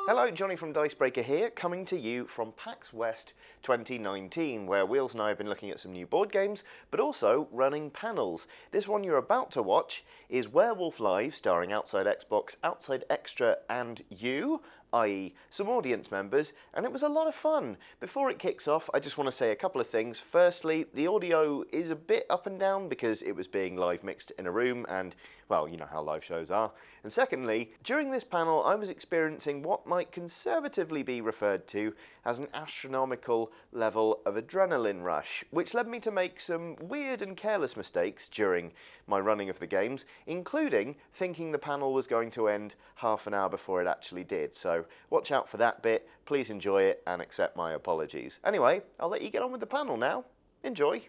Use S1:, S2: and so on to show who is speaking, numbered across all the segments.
S1: Hello, Johnny from Dicebreaker here, coming to you from PAX West 2019, where Wheels and I have been looking at some new board games, but also running panels. This one you're about to watch is Werewolf Live, starring Outside Xbox, Outside Xtra, and you, i.e. some audience members, and it was a lot of fun. Before it kicks off, I just want to say a couple of things. Firstly, the audio is a bit up and down because it was being live mixed in a room, and, well, you know how live shows are. And secondly, during this panel, I was experiencing what might conservatively be referred to as an astronomical level of adrenaline rush, which led me to make some weird and careless mistakes during my running of the games, including thinking the panel was going to end half an hour before it actually did. So watch out for that bit, please enjoy it and accept my apologies. Anyway, I'll let you get on with the panel now. Enjoy.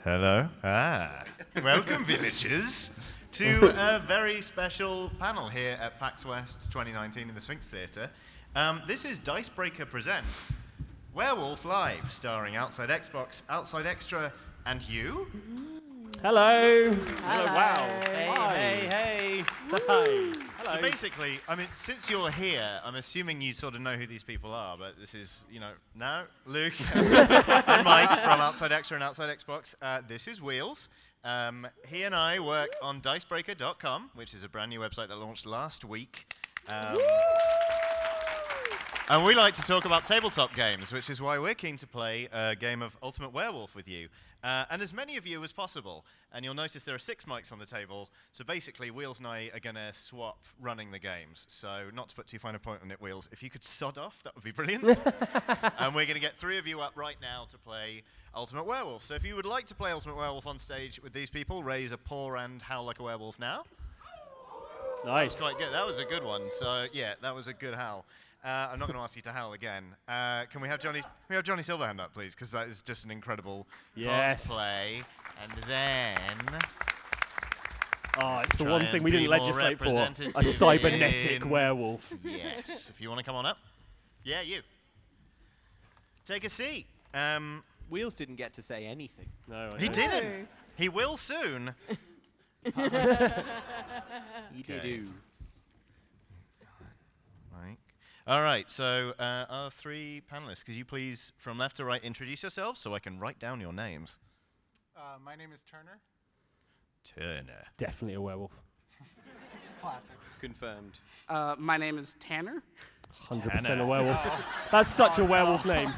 S2: Hello. Welcome, villagers, to a very special panel here at PAX West 2019 in the Sphinx Theatre. This is Dicebreaker Presents Werewolf Live, starring Outside Xbox, Outside Xtra, and you.
S3: Hello.
S4: Hello.
S3: Wow.
S4: Hey.
S3: Hi. Hello.
S2: So basically, I mean, since you're here, I'm assuming you sort of know who these people are, but this is, now, Luke and Mike from Outside Xtra and Outside Xbox. This is Wheels. He and I work on Dicebreaker.com, which is a brand new website that launched last week. And we like to talk about tabletop games, which is why we're keen to play a game of Ultimate Werewolf with you. And as many of you as possible. And you'll notice there are 6 mics on the table. So basically, Wheels and I are going to swap running the games. So not to put too fine a point on it, Wheels, if you could sod off, that would be brilliant. And we're going to get 3 of you up right now to play Ultimate Werewolf. So if you would like to play Ultimate Werewolf on stage with these people, raise a paw and howl like a werewolf now.
S3: Nice.
S2: That was quite good. That was a good one. So yeah, that was a good howl. I'm not going to ask you to howl again. Can we have Johnny Silverhand up, please? Because that is just an incredible cosplay. And then...
S3: Oh, it's the one thing we didn't legislate for. A cybernetic werewolf.
S2: Yes. If you want to come on up. Yeah, you. Take a seat.
S4: Wheels didn't get to say anything.
S3: No,
S2: he didn't. He will soon.
S4: He do.
S2: Right. All right, so our 3 panelists, could you please, from left to right, introduce yourselves so I can write down your names?
S5: My name is Turner.
S2: Turner.
S3: Definitely a werewolf.
S5: Classic.
S4: Confirmed.
S6: My name is Tanner.
S3: 100% a werewolf. That's such a werewolf name.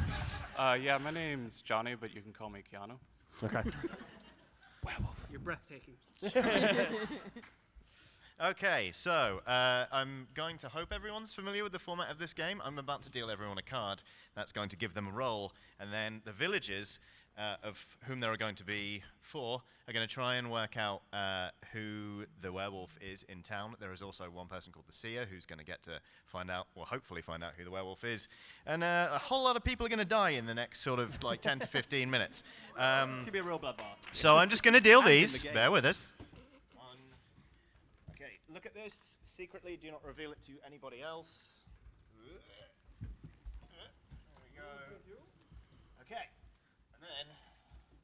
S5: Yeah, my name's Johnny, but you can call me Keanu.
S3: Okay. Werewolf.
S6: You're breathtaking.
S2: Okay, so I'm going to hope everyone's familiar with the format of this game. I'm about to deal everyone a card. That's going to give them a roll, and then the villagers, of whom there are going to be 4, are going to try and work out who the werewolf is in town. There is also one person called the Seer who's going to get to find out, or hopefully find out who the werewolf is. And a whole lot of people are going to die in the next sort of like 10 to 15 minutes.
S3: It's going to be a real bloodbath.
S2: So I'm just going to deal these. Bear with us. Okay, look at this secretly. Do not reveal it to anybody else. There we go. Okay, and then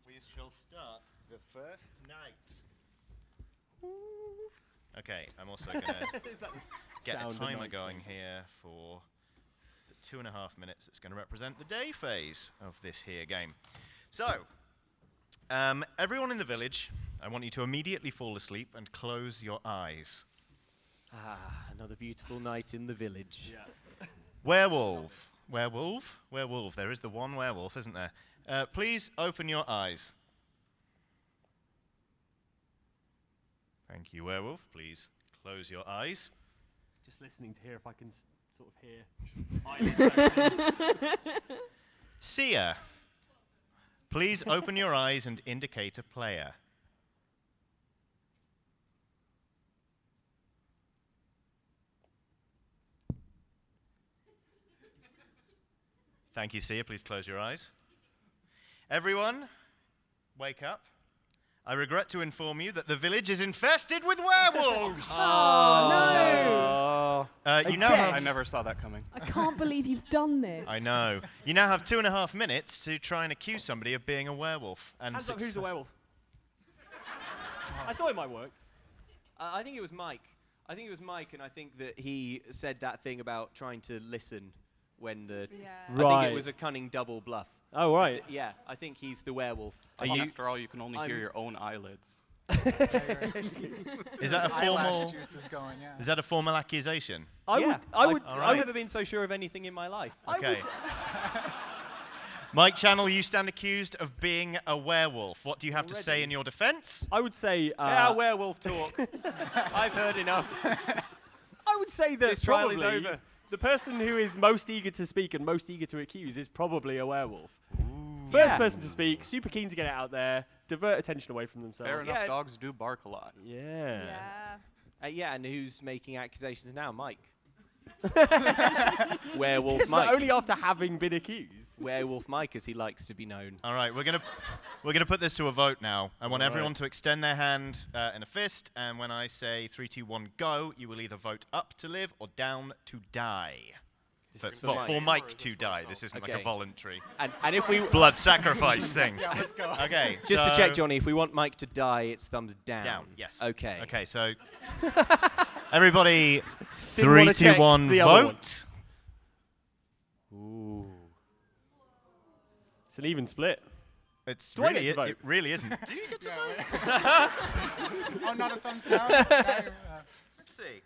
S2: we shall start the first night. Okay, I'm also going to get a timer going here for the 2.5 minutes that's going to represent the day phase of this here game. So, everyone in the village, I want you to immediately fall asleep and close your eyes.
S4: Another beautiful night in the village.
S3: Yeah.
S2: Werewolf. Werewolf. There is the one werewolf, isn't there? Please open your eyes. Thank you, werewolf. Please close your eyes.
S3: Just listening to hear if I can sort of hear.
S2: Seer. Please open your eyes and indicate a player. Thank you, Seer. Please close your eyes. Everyone, wake up. I regret to inform you that the village is infested with werewolves!
S6: Oh, no!
S2: You now have...
S5: I never saw that coming.
S7: I can't believe you've done this.
S2: I know. You now have 2.5 minutes to try and accuse somebody of being a werewolf. And
S3: Hands up, who's the werewolf? I thought it might work.
S4: I think it was Mike. I think it was Mike, and I think that he said that thing about trying to listen when the.
S7: Yeah.
S4: I think it was a cunning double bluff.
S3: Oh, right.
S4: Yeah, I think he's the werewolf.
S5: After all, you can only hear your own eyelids.
S2: Is that a formal?
S8: Eyelash juice is going, yeah.
S2: Is that a formal accusation?
S4: I've
S2: Alright.
S4: never been so sure of anything in my life.
S2: Okay. Mike Channell, you stand accused of being a werewolf. What do you have to say in your defence?
S3: I would say...
S4: werewolf talk. I've heard enough.
S3: I would say that
S4: This trial is
S3: probably
S4: over.
S3: the person who is most eager to speak and most eager to accuse is probably a werewolf. First person to speak, super keen to get it out there, divert attention away from themselves.
S5: Fair enough,
S4: Yeah.
S5: dogs do bark a lot.
S3: Yeah.
S7: Yeah.
S4: Yeah, and who's making accusations now? Mike. Werewolf
S3: Yes, but
S4: Mike.
S3: only after having been accused.
S4: Werewolf Mike, as he likes to be known.
S2: All right, we're gonna put this to a vote now. I want everyone to extend their hand in a fist, and when I say 3, 2, 1, go, you will either vote up to live or down to die.
S4: This is
S2: For
S4: Mike.
S2: Mike to die. This isn't like
S4: Okay.
S2: a voluntary
S4: And if we
S2: blood sacrifice thing.
S8: Yeah, let's go.
S2: Okay.
S4: just to
S2: so-
S4: check, Johnny, if we want Mike to die, it's thumbs down.
S2: Down. Yes.
S4: Okay.
S2: Okay. So everybody,
S3: Didn't
S2: 3,
S3: wanna
S2: 2,
S3: check
S2: 1,
S3: the other one.
S2: vote.
S3: Ooh. It's an even split.
S2: It's
S3: Do I
S2: really
S3: get to vote?
S2: it really isn't. Do you get to vote?
S8: Oh, not a thumbs down? Let's
S2: Let's see.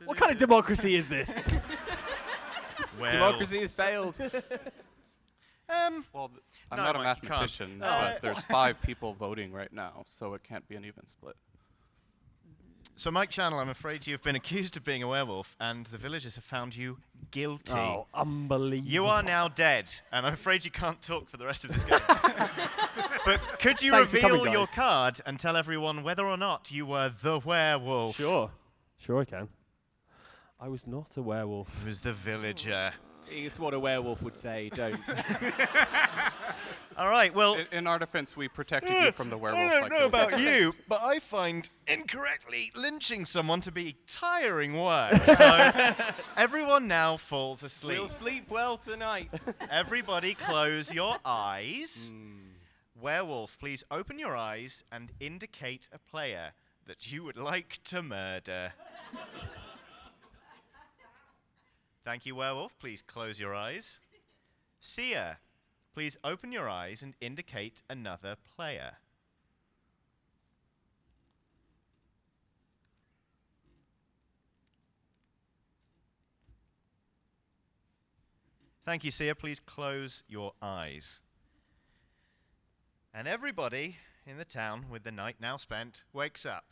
S3: What kind of democracy is this?
S2: Well,
S4: Democracy has failed.
S5: Well, I'm
S2: No,
S5: not a
S2: Mike, you can't.
S5: mathematician, but there's 5 people voting right now, so it can't be an even split.
S2: So, Mike Channell, I'm afraid you've been accused of being a werewolf, and the villagers have found you guilty.
S3: Oh, unbelievable.
S2: You are now dead, and I'm afraid you can't talk for the rest of this game. But could you
S3: Thanks for
S2: reveal
S3: coming,
S2: your
S3: guys.
S2: card and tell everyone whether or not you were the werewolf?
S3: Sure. Sure I can. I was not a werewolf.
S2: It was the villager.
S4: It's what a werewolf would say, don't.
S2: All right, well,
S5: In our defense, we protected you from the werewolf.
S2: I don't
S5: like
S2: know
S5: the-
S2: about you, but I find incorrectly lynching someone to be tiring work. So everyone now falls asleep.
S4: We'll sleep well tonight.
S2: Everybody close your eyes. Werewolf, please open your eyes and indicate a player that you would like to murder. Thank you, Werewolf. Please close your eyes. Seer, please open your eyes and indicate another player. Thank you, Seer. Please close your eyes. And everybody in the town, with the night now spent, wakes up.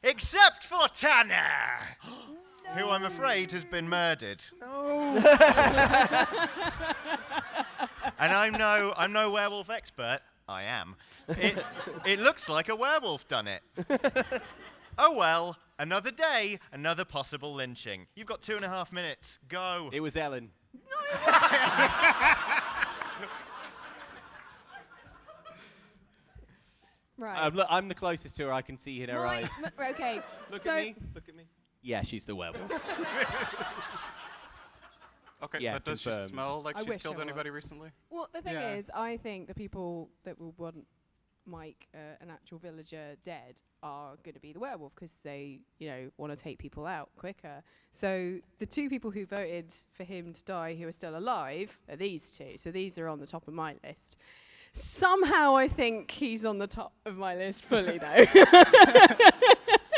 S2: Except for Tanner! Who I'm afraid has been murdered. No. And I'm no werewolf expert. I am. It looks like a werewolf done it. Oh well, another day, another possible lynching. You've got 2.5 minutes. Go.
S4: It was Ellen.
S7: Right.
S4: I'm the closest to her. I can see in her eyes.
S7: Okay.
S4: Look
S7: so
S4: at me. Look at me. Yeah, she's the werewolf.
S5: Okay,
S4: Yeah,
S5: but does she
S4: confirmed.
S5: smell like
S7: I
S5: she's
S7: wish
S5: killed
S7: I was.
S5: anybody recently?
S7: Well, the thing
S8: Yeah.
S7: is, I think the people that will want Mike, an actual villager, dead are going to be the werewolf because they, want to take people out quicker. So the 2 people who voted for him to die who are still alive are these 2. So these are on the top of my list. Somehow I think he's on the top of my list fully, though.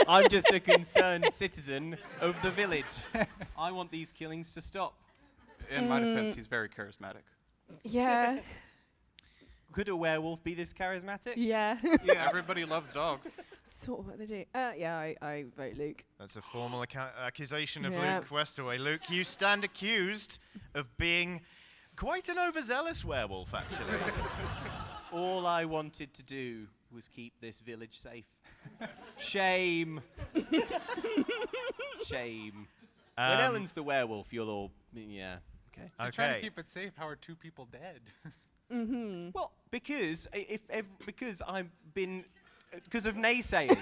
S4: I'm just a concerned citizen of the village. I want these killings to stop.
S5: In my defense, he's very charismatic.
S7: Yeah.
S4: Could a werewolf be this charismatic?
S7: Yeah.
S5: Yeah, everybody loves dogs.
S7: Sort of what they do. Yeah, I vote Luke.
S2: That's a formal accusation of
S7: Yeah.
S2: Luke Westaway. Luke, you stand accused of being quite an overzealous werewolf, actually.
S4: All I wanted to do was keep this village safe. Shame. Shame. When Ellen's the werewolf, you'll all... Yeah. Okay.
S8: You're trying to
S2: Okay.
S8: keep it safe. How are 2 people dead?
S4: Well, because because I've been... Because of naysayers.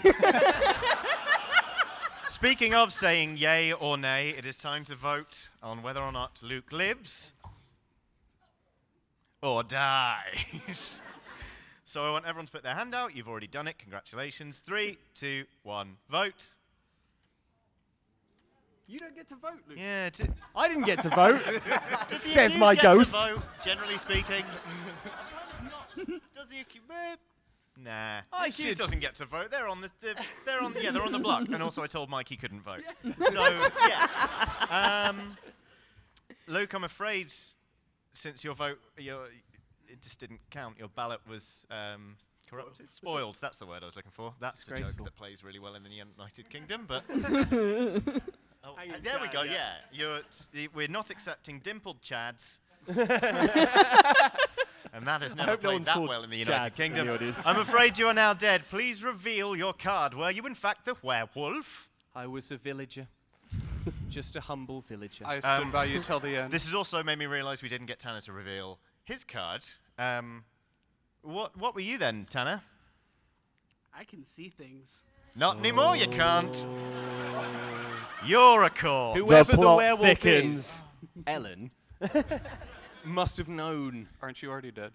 S2: Speaking of saying yay or nay, it is time to vote on whether or not Luke lives or dies. So I want everyone to put their hand out. You've already done it. Congratulations. 3, 2, 1, vote.
S3: You don't get to vote, Luke.
S2: Yeah.
S3: I didn't get to vote.
S2: Does the
S3: Says
S2: accused
S3: my
S2: get
S3: ghost.
S2: to vote, generally speaking? Does the accused? Nah. The accused doesn't get to vote. They're on the block. And also, I told Mike he couldn't vote. So yeah. Luke, I'm afraid, since your vote, it just didn't count. Your ballot was corrupted, spoiled. That's the word I was looking for. That's a joke that plays really well in the United Kingdom. But there we go. Yeah, we're not accepting dimpled chads. And that has never played that well in the United Kingdom. I'm afraid you are now dead. Please reveal your card. Were you in fact the werewolf?
S4: I was a villager. Just a humble villager.
S5: I stood by you till the end.
S2: This has also made me realise we didn't get Tanner to reveal his card. What were you then, Tanner?
S6: I can see things.
S2: Not anymore, you can't. You're a corpse.
S4: Whoever the
S3: plot
S4: werewolf
S3: thickens.
S4: is, Ellen, must have known.
S5: Aren't you already dead?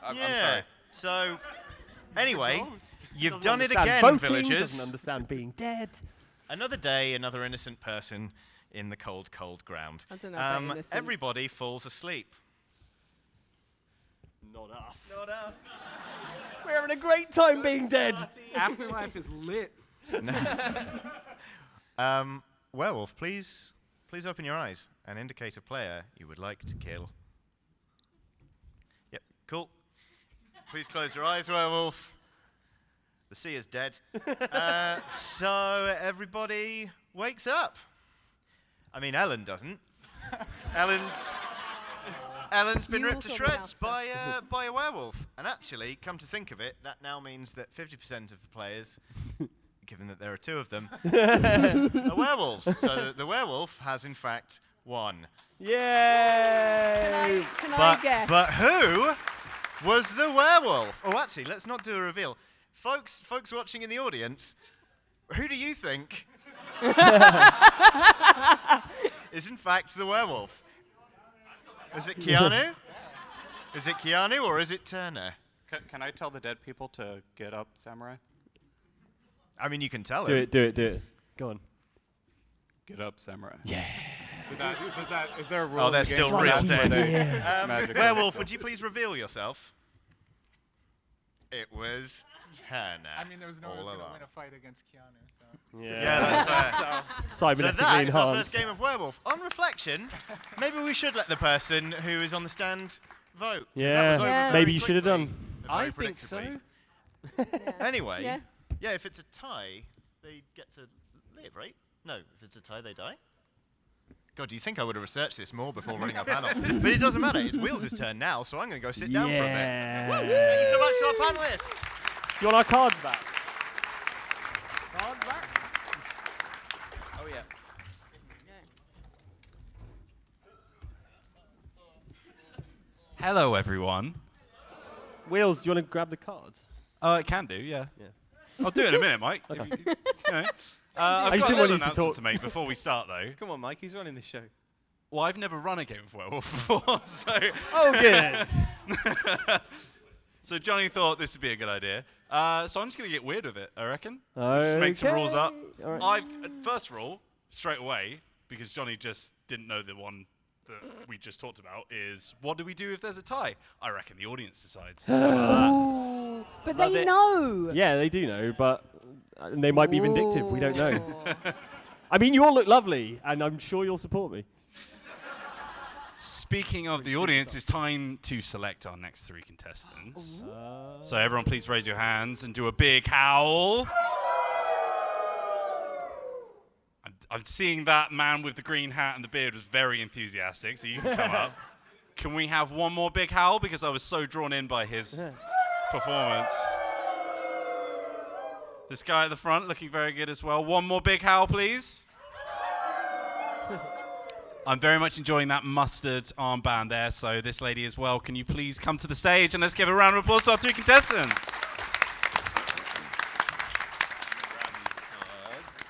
S5: I'm
S2: Yeah.
S5: sorry.
S2: So, anyway, you've
S3: Doesn't
S2: done it
S3: understand
S2: again,
S3: voting,
S2: villagers.
S3: Doesn't understand being dead.
S2: Another day, another innocent person in the cold, cold ground.
S7: I don't know about innocent.
S2: Everybody falls asleep.
S3: Not us.
S2: Not us.
S3: We're having a great time being dead.
S6: Afterlife is lit.
S2: Werewolf, please open your eyes and indicate a player you would like to kill. Yep, cool. Please close your eyes, Werewolf. The sea is dead. So everybody wakes up. I mean, Ellen doesn't. Ellen's been
S7: You
S2: ripped to
S7: also went
S2: shreds by a werewolf. And actually, come to think of it, that now means that 50% of the players, given that there are 2 of them, are werewolves. So the werewolf has in fact won.
S3: Yay!
S7: Can I guess?
S2: But who was the werewolf? Oh, actually, let's not do a reveal. Folks watching in the audience, who do you think is in fact the werewolf? Is it Keanu? Is it Keanu or is it Turner?
S5: Can I tell the dead people to get up, samurai?
S2: I mean, you can tell
S3: Do
S2: him.
S3: it. Go on.
S5: Get up, samurai.
S3: Yeah.
S5: Is there a rule?
S2: Oh,
S5: in
S2: they're
S5: the game
S2: still
S5: where
S2: real
S5: that's
S2: dead.
S5: where they magically-
S2: Werewolf, would you please reveal yourself? It was Turner.
S8: I mean, there was no one
S2: all
S8: who's going to
S2: along.
S8: win a fight against Keanu, so.
S2: Yeah, that's fair. So
S3: Cybernetically
S2: that is our first
S3: enhanced.
S2: game of Werewolf. On reflection, maybe we should let the person who is on the stand vote. 'cause that
S3: Yeah,
S2: was over
S7: Yeah.
S2: very
S3: maybe you should have
S2: quickly,
S3: done.
S2: very
S4: I think so.
S2: predictably. Anyway,
S7: Yeah.
S2: yeah, if it's a tie, they get to live, right? No, if it's a tie, they die. God, do you think I would have researched this more before running our panel? But it doesn't matter. It's Wheels' turn now, so I'm going to go sit down for a bit. Thank you so much to our panelists.
S3: Do you want our cards back?
S6: Cards back.
S4: Oh yeah.
S9: Hello, everyone.
S3: Wheels, do you want to grab the cards?
S9: I can do, yeah.
S3: Yeah.
S9: I'll do it in a minute, Mike.
S3: Okay.
S9: You know. I've
S3: just
S9: got
S3: didn't
S9: a
S3: want
S9: little
S3: you to
S9: announcement
S3: talk.
S9: to make before we start, though.
S4: Come on, Mike. Who's running the show?
S9: Well, I've never run a game of Werewolf before, so...
S3: Oh, good.
S9: So Johnny thought this would be a good idea. So I'm just going to get weird with it, I reckon. Just make some rules up.
S3: All right.
S9: First rule, straight away, because Johnny just didn't know the one that we just talked about, is what do we do if there's a tie? I reckon the audience decides.
S7: Ooh, but
S3: Love
S7: they
S3: it.
S7: know.
S3: Yeah, they do know, but they might be vindictive. We don't know.
S7: Ooh.
S3: I mean, you all look lovely, and I'm sure you'll support me.
S9: Speaking of the audience, it's time to select our next 3 contestants. So everyone please raise your hands and do a big howl. I'm seeing that man with the green hat and the beard was very enthusiastic, so you can come up. Can we have one more big howl? Because I was so drawn in by his performance. This guy at the front looking very good as well. One more big howl, please. I'm very much enjoying that mustard armband there, so this lady as well. Can you please come to the stage and let's give a round of applause to our 3 contestants.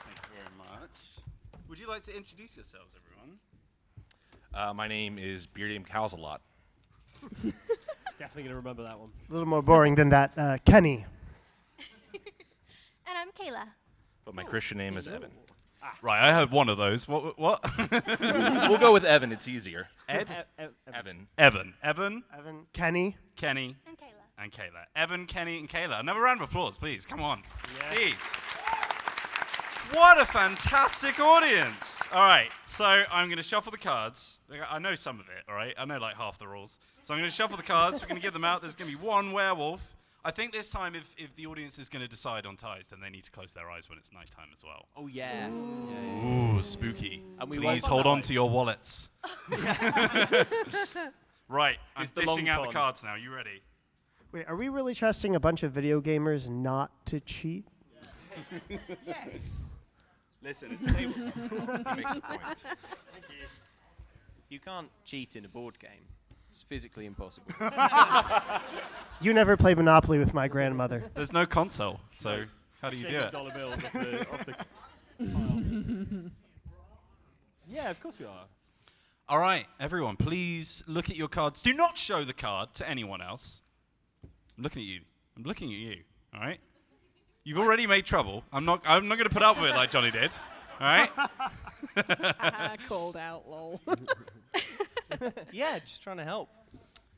S9: Thank you very much. Would you like to introduce yourselves, everyone?
S10: My name is Beardy Cows a lot.
S3: Definitely going to remember that one.
S10: A little more boring than that. Kenny.
S11: And I'm Kayla.
S12: But my Christian name is Evan.
S9: Right, I heard one of those. What?
S12: We'll go with Evan. It's easier.
S9: Ed?
S12: Evan.
S9: Evan.
S10: Evan. Kenny.
S9: Kenny.
S11: And Kayla.
S9: And Kayla. Evan, Kenny, and Kayla. Another round of applause, please. Come on. Please. What a fantastic audience. All right, so I'm going to shuffle the cards. I know some of it, all right? I know like half the rules. So I'm going to shuffle the cards. We're going to give them out. There's going to be one werewolf. I think this time if the audience is going to decide on ties, then they need to close their eyes when it's nighttime as well.
S4: Oh, yeah.
S9: Ooh, spooky.
S4: And we
S9: Please
S4: won't
S9: hold
S4: that
S9: on
S4: way.
S9: to your wallets. Right, I'm
S4: It's the
S9: dishing
S4: long
S9: out the
S4: con.
S9: cards now. You ready?
S10: Wait, are we really trusting a bunch of video gamers not to cheat?
S4: Yes.
S12: Listen, it's tabletop. He makes a point.
S4: Thank you. You can't cheat in a board game. It's physically impossible.
S10: You never played Monopoly with my grandmother.
S9: There's no console, so how do you do it?
S3: $1 bills off the pile. Yeah, of course we are.
S9: All right, everyone, please look at your cards. Do not show the card to anyone else. I'm looking at you. I'm looking at you. All right. You've already made trouble. I'm not going to put up with it like Johnny did. All right.
S7: Called out, lol.
S4: Yeah, just trying to help.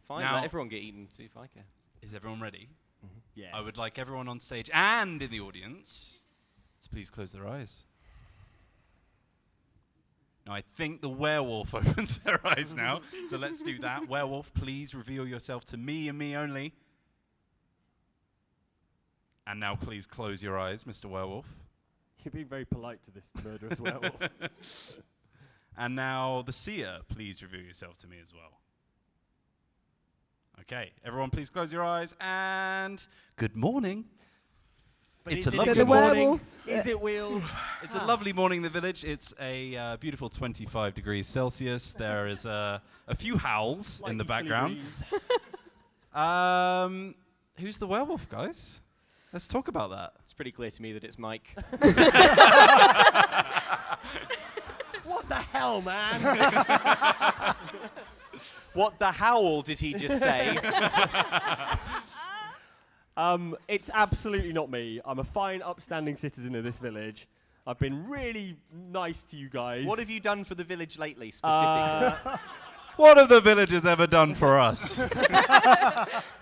S4: Fine,
S9: Now-
S4: let everyone get eaten. See if I care.
S9: Is everyone ready?
S3: Yeah.
S9: I would like everyone on stage and in the audience to please close their eyes. Now, I think the werewolf opens their eyes now, so let's do that. Werewolf, please reveal yourself to me and me only. And now please close your eyes, Mr. Werewolf.
S3: You're being very polite to this murderous werewolf.
S9: And now the seer, please reveal yourself to me as well. Okay, everyone please close your eyes and good morning.
S3: But
S9: It's
S3: is
S9: a
S3: it
S9: lovely
S3: the
S9: morning.
S3: werewolves? Is it Wheels?
S9: It's a lovely morning in the village. It's a beautiful 25 degrees Celsius. There is a few howls in the background. Who's the werewolf, guys? Let's talk about that.
S4: It's pretty clear to me that it's Mike.
S3: What the hell, man?
S4: What the howl did he just say?
S3: It's absolutely not me. I'm a fine, upstanding citizen of this village. I've been really nice to you guys.
S4: What have you done for the village lately, specifically?
S9: What have the villagers ever done for us?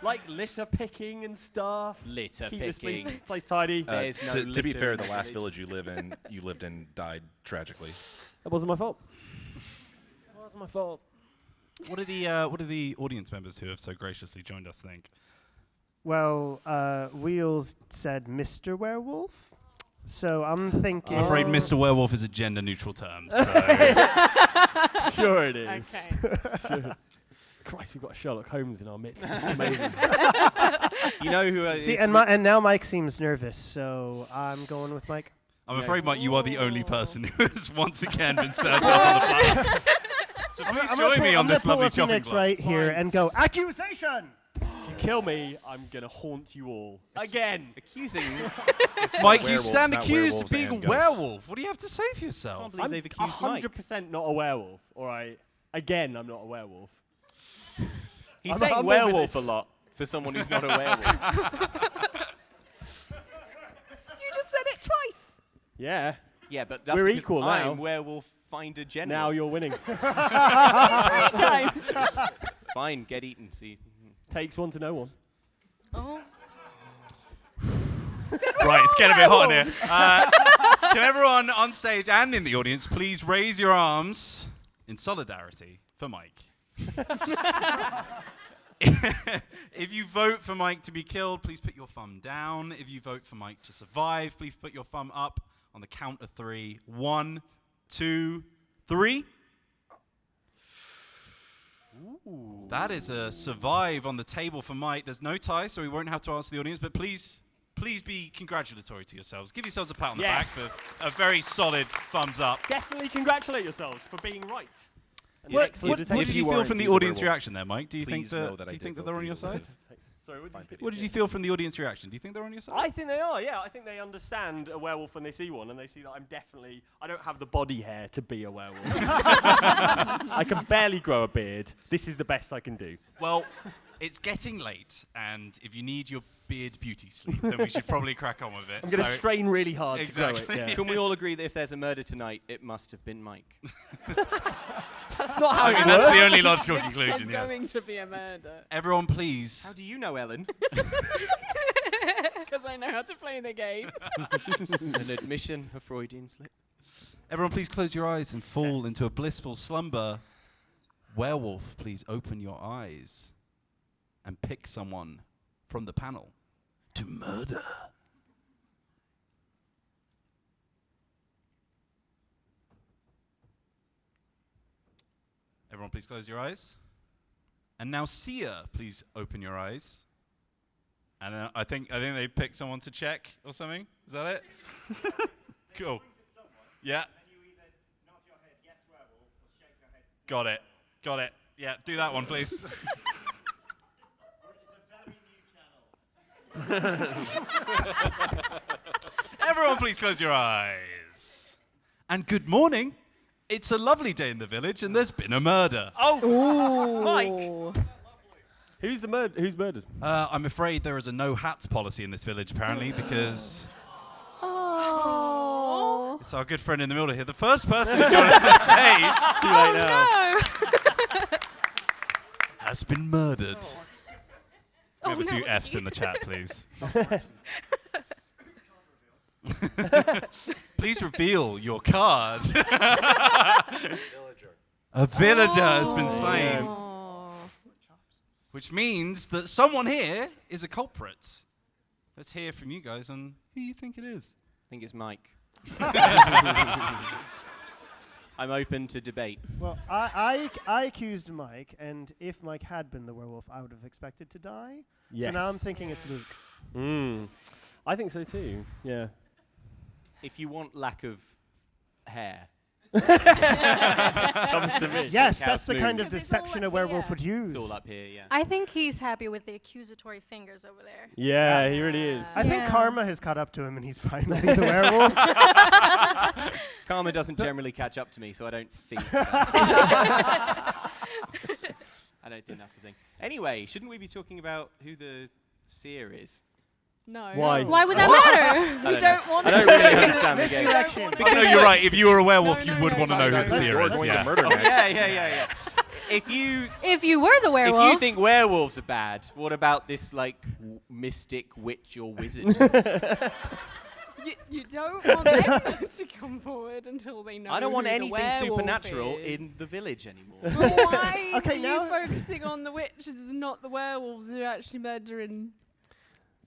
S3: Like litter picking and stuff.
S4: Litter
S3: Keep this
S4: picking.
S3: place tidy.
S4: There's no
S12: to be
S4: litter
S12: fair,
S4: in
S12: the
S4: the
S12: last
S4: village.
S12: village you lived in died tragically.
S3: That wasn't my fault. It wasn't my fault.
S9: What do the audience members who have so graciously joined us think?
S10: Well, Wheels said Mr. Werewolf, so I'm thinking.
S9: I'm afraid Mr. Werewolf is a gender-neutral term. So.
S3: Sure it is.
S7: Okay.
S3: Sure. Christ, we've got Sherlock Holmes in our midst. This is amazing.
S4: You know who
S10: See,
S4: is
S10: and now Mike seems nervous, so I'm going with Mike.
S9: I'm afraid, Mike, you are the only person who has once again been served up on the platter. So please join me on this lovely chopping
S10: Phoenix
S9: block.
S10: right here and go accusation.
S3: If you kill me, I'm going to haunt you all. Again.
S4: accusing?
S9: Mike, you
S12: werewolves,
S9: stand
S12: not
S9: accused of
S12: werewolves
S9: being a
S12: and ghosts.
S9: werewolf. What do you have to say for yourself?
S4: Can't believe
S3: I'm
S4: they've accused Mike.
S3: 100% not a werewolf, all right? Again, I'm not a werewolf.
S4: He's
S3: I'm
S4: saying
S3: a
S4: werewolf
S3: village.
S4: a lot for someone who's not a werewolf.
S7: You just said it twice.
S3: Yeah.
S4: Yeah, but that's
S3: We're
S4: because
S3: equal now.
S4: I'm werewolf finder general.
S3: Now you're winning.
S7: 3 times.
S4: Fine, get eaten. See.
S3: Takes one to know one.
S7: Oh.
S9: Right, it's getting a bit hot in here. Can everyone on stage and in the audience please raise your arms in solidarity for Mike? If you vote for Mike to be killed, please put your thumb down. If you vote for Mike to survive, please put your thumb up on the count of 3. 1, 2, 3. Ooh. That is a survive on the table for Mike. There's no tie, so we won't have to ask the audience, but please be congratulatory to yourselves. Give yourselves a pat on the back for a very solid thumbs up.
S3: Definitely congratulate yourselves for being right. And
S9: What
S3: excellent
S9: did
S3: attention.
S9: you feel from the
S12: be the
S9: audience
S12: werewolf,
S9: reaction there, Mike? Do you think
S12: please know
S9: that
S12: that I did
S9: they're
S12: vote
S9: on
S12: for
S9: your
S12: you.
S9: side?
S3: Sorry,
S9: What did you feel from the audience reaction? Do you think they're on your side?
S3: I think they are, yeah. I think they understand a werewolf when they see one, and they see that I don't have the body hair to be a werewolf. I can barely grow a beard. This is the best I can do.
S9: Well, it's getting late, and if you need your beard beauty sleep, then we should probably crack on with it.
S3: I'm going to strain really hard to grow it.
S9: Exactly.
S3: Yeah.
S4: Can we all agree that if there's a murder tonight, it must have been Mike?
S3: That's not how
S9: I
S3: it
S9: mean,
S3: works.
S9: that's the only logical conclusion,
S7: There's
S9: yes.
S7: going to be a murder.
S9: Everyone, please.
S4: How do you know, Ellen?
S7: Because I know how to play the game.
S4: An admission, a Freudian slip.
S9: Everyone, please close your eyes and fall into a blissful slumber. Werewolf, please open your eyes and pick someone from the panel to murder. Everyone, please close your eyes. And now, Sia, please open your eyes. And I think they picked someone to check or something. Is that it? Cool. Yeah. Got it. Got it. Yeah, do that one, please. Everyone, please close your eyes. And good morning. It's a lovely day in the village, and there's been a murder.
S3: Oh, Mike. Who's murdered?
S9: I'm afraid there is a no hats policy in this village, apparently, because it's our good friend in the middle here. The first person who joined us on stage
S3: Too late now.
S9: has been murdered. We have a few Fs in the chat, please. Please reveal your card. A villager has been slain. Which means that someone here is a culprit. Let's hear from you guys on who you think it is.
S4: I think it's Mike. I'm open to debate.
S10: Well, I accused Mike, and if Mike had been the werewolf, I would have expected to die.
S3: Yes.
S10: So now I'm thinking it's Luke.
S3: I think so too. Yeah.
S4: If you want lack of hair,
S3: Come to me.
S10: Yes,
S4: Cow
S10: that's the
S4: smooth.
S10: kind of
S11: 'Cause it's all
S10: deception a
S11: up
S10: werewolf
S11: here.
S10: would use.
S4: it's all up here, yeah.
S11: I think he's happy with the accusatory fingers over there.
S3: Yeah, he really is.
S10: I think
S11: Yeah.
S10: karma has caught up to him, and he's finally the werewolf.
S4: Karma doesn't generally catch up to me, so I don't think I don't think that's the thing. Anyway, shouldn't we be talking about who the seer is?
S7: No.
S3: Why?
S11: Why would that matter?
S4: I
S7: We don't want
S4: I
S7: to
S4: don't
S7: know.
S4: really understand the game.
S10: Misdirection.
S9: No, you're right. If you were a werewolf,
S7: No,
S9: you would
S7: no,
S9: want to
S7: no,
S9: know
S7: no,
S9: who the
S7: no,
S9: seer
S7: no,
S9: is.
S7: no,
S9: Yeah.
S12: Murder
S4: Oh,
S12: next.
S4: yeah. If you
S7: were the werewolf.
S4: If you think werewolves are bad, what about this like mystic witch or wizard?
S7: You don't want them to come forward until they know.
S4: I don't want
S7: who the
S4: anything
S7: werewolf
S4: supernatural
S7: is.
S4: in the village anymore.
S7: Well, why
S10: Okay,
S7: are
S10: now-
S7: you focusing on the witches and not the werewolves who are actually murdering?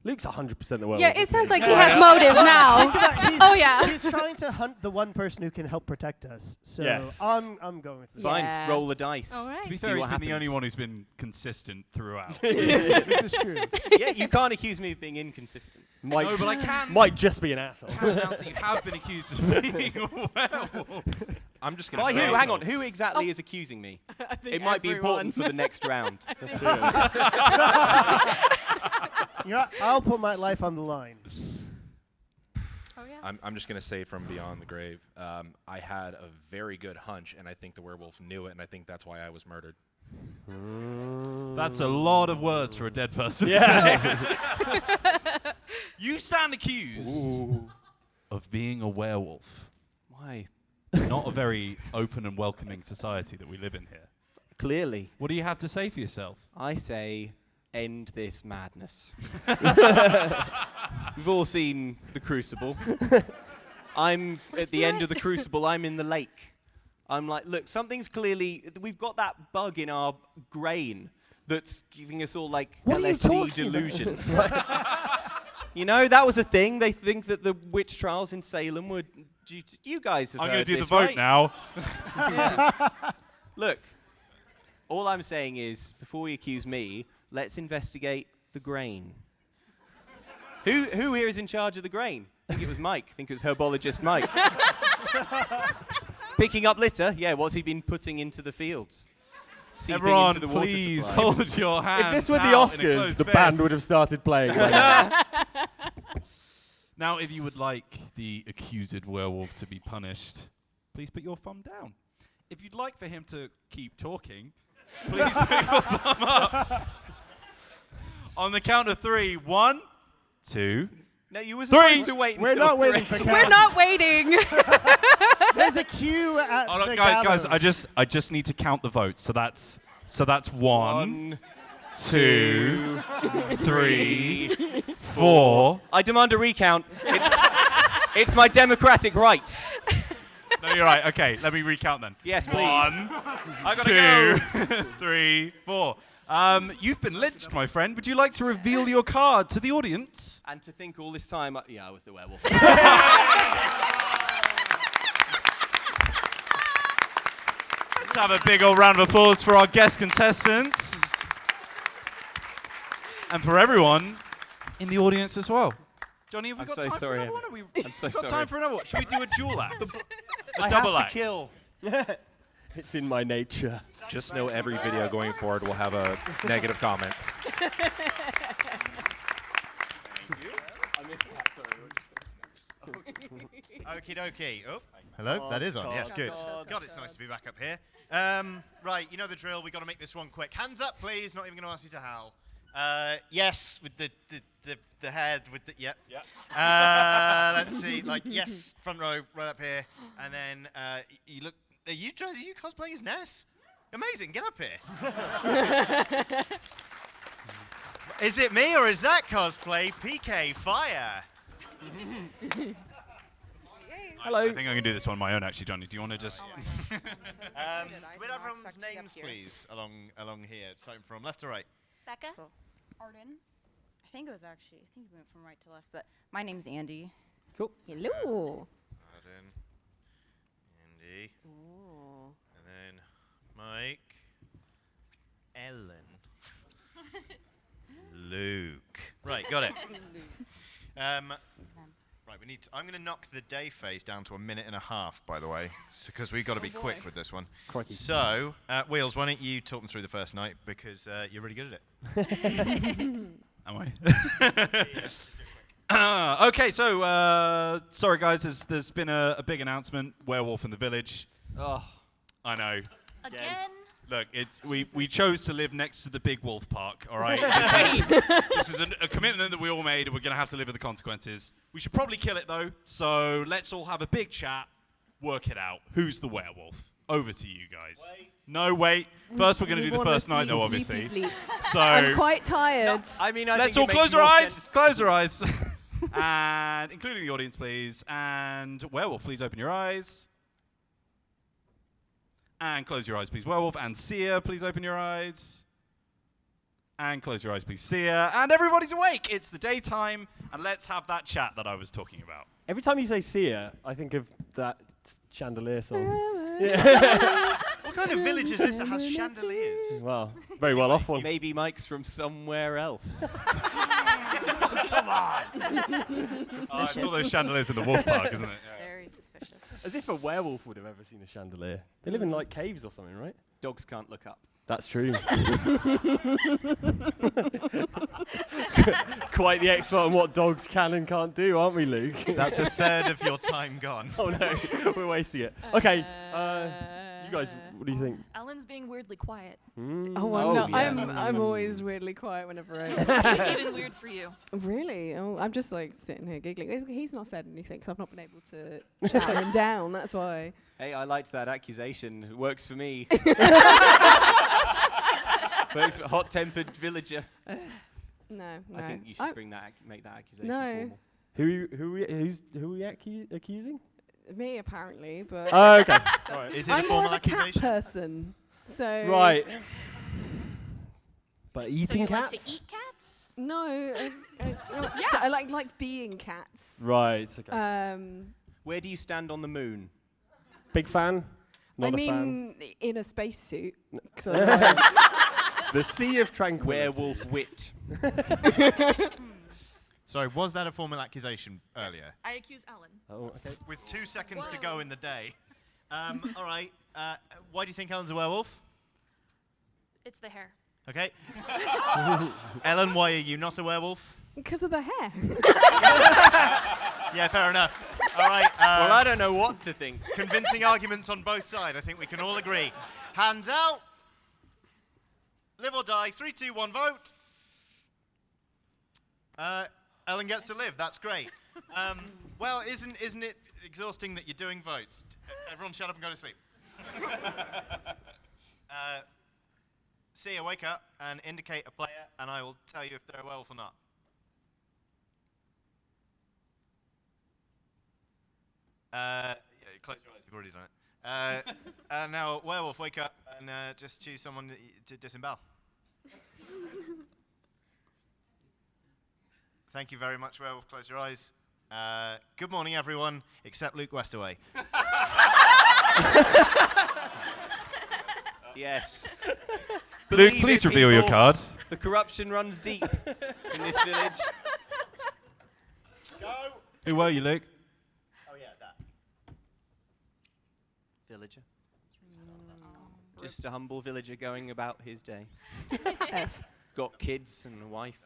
S3: Luke's 100% the werewolf.
S11: Yeah, it
S3: isn't
S11: sounds
S3: he?
S11: like he has motive now.
S10: He's,
S11: Oh yeah.
S10: he's trying to hunt the one person who can help protect us. So
S3: Yes.
S10: I'm going with this.
S4: Fine,
S7: Yeah.
S4: roll the dice.
S7: All right.
S9: To be
S4: See
S9: fair, he's
S4: what
S9: been the only
S4: happens.
S9: one who's been consistent throughout.
S10: This is true.
S4: Yeah, you can't accuse me of being inconsistent.
S3: Might,
S9: No, but I can.
S3: might just be an asshole.
S9: can announce that you have been accused of being a werewolf.
S12: I'm just gonna
S4: By
S12: say
S4: who? Hang on, who exactly is accusing me?
S7: I think
S4: It might be
S7: everyone.
S4: important for the next round.
S10: Yeah, I'll put my life on the line.
S11: Oh yeah.
S12: I'm just gonna say from beyond the grave. I had a very good hunch, and I think the werewolf knew it, and I think that's why I was murdered.
S9: That's a lot of words for a dead person.
S3: Yeah.
S9: You stand accused of being a werewolf.
S4: Why?
S9: Not a very open and welcoming society that we live in here.
S4: Clearly.
S9: What do you have to say for yourself?
S4: I say, end this madness. We've all seen The Crucible. I'm at the end of The Crucible, I'm in the lake. I'm like, look, something's clearly, we've got that bug in our grain that's giving us all like
S10: What are you
S4: LSD
S10: talking about?
S4: delusions. You know, that was a thing. They think that the witch trials in Salem were due to, you guys have
S9: I'm
S4: heard
S9: going to do the
S4: this,
S9: vote
S4: right?
S9: now.
S4: Yeah. Look, all I'm saying is, before we accuse me, let's investigate the grain. Who here is in charge of the grain? I think it was Mike. I think it was herbologist Mike. Picking up litter? Yeah, what's he been putting into the fields? seeping
S9: Everyone,
S4: into the water
S9: please
S4: supply.
S9: hold your hands.
S3: If this were the
S9: out in a
S3: Oscars,
S9: closed
S3: the band
S9: fist.
S3: would have started playing. by now.
S9: Now, if you would like the accused werewolf to be punished, please put your thumb down. If you'd like for him to keep talking, please put your thumb up. On the count of 3, 1, 2.
S4: No, you were
S9: 3.
S4: supposed to wait
S10: We're
S4: until
S10: not waiting
S4: 3.
S10: for
S11: We're not waiting.
S10: There's a queue at
S9: Oh, no,
S10: the
S9: guys,
S10: gallows.
S9: I just need to count the votes. So that's 1,
S4: 1,
S9: 2, 3, 4.
S4: I demand a recount. It's my democratic right.
S9: No, you're right. Okay, let me recount then.
S4: Yes, please.
S9: 1,
S4: I gotta
S9: 2, 3, 4. You've been lynched, my friend. Would you like to reveal your card to the audience?
S4: And to think all this time, I was the werewolf.
S9: Let's have a big old round of applause for our guest contestants. And for everyone in the audience as well. Johnny, have we
S4: I'm
S9: got
S4: so
S9: time
S4: sorry,
S9: for another one?
S4: Henry.
S9: Have we
S4: I'm so
S9: got
S4: sorry.
S9: time for another one? Should we do a dual act? A
S3: I
S9: double
S3: have
S9: act?
S3: to kill. It's in my nature.
S12: Just know every video going forward will have a negative comment.
S2: Okie dokie. Oh, hello. That is on. Yes, good. God, it's nice to be back up here. Right, you know the drill. We've got to make this one quick. Hands up, please. Not even going to ask you to howl. Yes, with the head, with the, yep. Let's see, like, yes, front row, right up here. And then you look, are you cosplaying as Ness? Amazing, get up here. Is it me or is that cosplay PK Fire?
S3: Hello.
S9: I think I'm going to do this one on my own, actually, Johnny. Do you want to just...
S2: With everyone's names, please, along here, starting from left to right.
S13: Becca? Arden? I think we went from right to left, but my name's Andy.
S3: Cool.
S7: Hello.
S2: Arden, Andy, and then Mike, Ellen, Luke. Right, got it. Right, we need to, I'm going to knock the day phase down to 1.5 minutes, by the way, because we've got to be quick with this one.
S3: Crikey.
S2: So, Wheels, why don't you talk them through the first night, because you're really good at it.
S9: Am I? Okay, so, sorry guys, there's been a big announcement, Werewolf in the Village.
S4: Oh,
S9: I know.
S13: Again?
S9: Look, we chose to live next to the big wolf park, all right? This is a commitment that we all made, and we're going to have to live with the consequences. We should probably kill it, though, so let's all have a big chat, work it out. Who's the werewolf? Over to you guys.
S7: Wait.
S9: No, wait. First, we're going to do the first night, though, obviously.
S7: So
S9: I'm
S7: quite tired.
S4: I mean,
S9: let's all close our eyes. Close our eyes. And including the audience, please. And werewolf, please open your eyes. And close your eyes, please, werewolf. And Sia, please open your eyes. And close your eyes, please, Sia. And everybody's awake. It's the daytime. And let's have that chat that I was talking about.
S3: Every time you say Sia, I think of that chandelier song.
S2: What kind of village is this that has chandeliers?
S3: Well, very well off one.
S4: Maybe Mike's from somewhere else.
S9: Come on. Oh, it's all those chandeliers in the wolf park, isn't it? Yeah.
S13: Very suspicious.
S3: As if a werewolf would have ever seen a chandelier. They live in like caves or something, right?
S4: Dogs can't look up.
S3: That's true. Quite the expert on what dogs can and can't do, aren't we, Luke?
S2: That's a third of your time gone.
S3: Oh no, we're wasting it. Okay, you guys, what do you think?
S11: Ellen's being weirdly quiet.
S7: Oh, I'm not. I'm always weirdly quiet whenever I.
S11: Even weird for you.
S7: Really? Oh, I'm just like sitting here giggling. He's not said anything, so I've not been able to shout him down. That's why.
S4: Hey, I liked that accusation. It works for me. Works for hot-tempered villager.
S7: No.
S4: I think you should make that accusation formal.
S3: Who are we accusing?
S7: Me, apparently, but.
S3: Oh, okay.
S7: Right.
S2: Is it a formal accusation?
S7: Cat person. So.
S3: Right. But eating
S11: so you
S3: cats?
S11: like to eat cats?
S7: No. I like being cats.
S3: Right. Okay.
S4: Where do you stand on the moon?
S3: Big fan? Not
S7: I
S3: a
S7: mean, in a spacesuit.
S3: The Sea of Tranquility.
S4: Werewolf wit.
S2: Sorry, was that a formal accusation earlier?
S11: I accuse Ellen.
S3: Oh, okay.
S2: With 2 seconds to go in the day. All right. Why do you think Ellen's a werewolf?
S11: It's the hair.
S2: Okay. Ellen, why are you not a werewolf?
S7: Because of the hair.
S2: Yeah, fair enough. All right.
S4: Well, I don't know what to think.
S2: Convincing arguments on both sides. I think we can all agree. Hands out. Live or die. 3, 2, 1, vote. Ellen gets to live. That's great. Well, isn't it exhausting that you're doing votes? Everyone shut up and go to sleep. Sia, wake up and indicate a player, and I will tell you if they're a werewolf or not. Yeah, close your eyes, you've already done it. And now, werewolf, wake up and just choose someone to disembowel. Thank you very much, werewolf. Close your eyes. Good morning, everyone, except Luke Westaway.
S4: Yes.
S9: Luke,
S4: Believe
S9: please
S4: it,
S9: reveal your
S4: people.
S9: card.
S4: The corruption runs deep in this village.
S2: Go.
S9: Who were you, Luke?
S2: Oh, yeah, that.
S4: Villager. Just a humble villager going about his day. Got kids and a wife.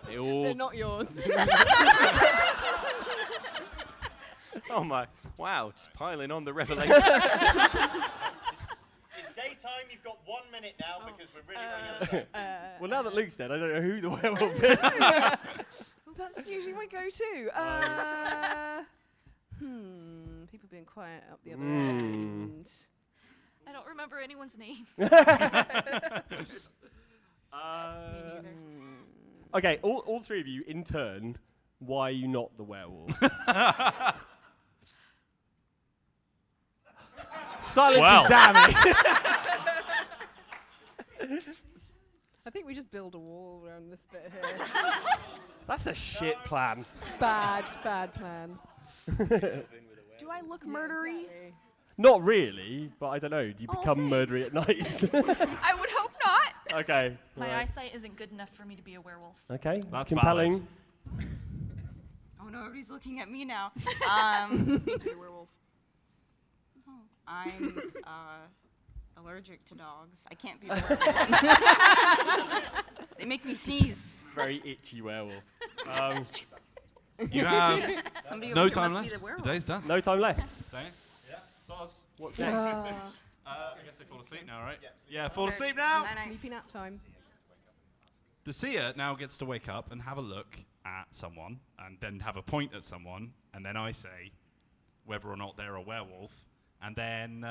S4: They all.
S7: They're not yours.
S4: Oh my! Wow, just piling on the revelation.
S2: It's daytime, you've got 1 minute now because we're really running out of time.
S3: Well, now that Luke's dead, I don't know who the werewolf is.
S7: Well, that's usually my go-to. People being quiet up the other end.
S11: I don't remember anyone's name.
S3: Okay, all three of you, in turn, why are you not the werewolf? Silence
S9: Wow.
S3: is damning.
S7: I think we just build a wall around this bit here.
S3: That's a shit plan.
S7: Bad plan.
S11: Do I look murdery?
S7: Exactly.
S3: Not really, but I don't know. Do you
S11: Oh,
S3: become
S11: thanks.
S3: murdery at night?
S11: I would hope not.
S3: Okay.
S11: My
S3: right.
S11: eyesight isn't good enough for me to be a werewolf.
S3: Okay.
S9: That's
S3: compelling.
S13: Oh no, everybody's looking at me now.
S6: To be a werewolf.
S13: I'm allergic to dogs. I can't be a werewolf. They make me sneeze.
S3: Very itchy werewolf.
S9: You have
S13: Somebody
S9: no
S13: over here
S9: time
S13: must be
S9: left.
S13: the werewolf.
S9: The day's done.
S3: No time left.
S9: Don't you? Yeah. Soz.
S3: What's next?
S9: I guess they fall asleep now, right? Yeah, fall asleep now.
S7: Sleepy nap time.
S9: The seer now gets to wake up and have a look at someone, and then have a point at someone, and then I say whether or not they're a werewolf, and then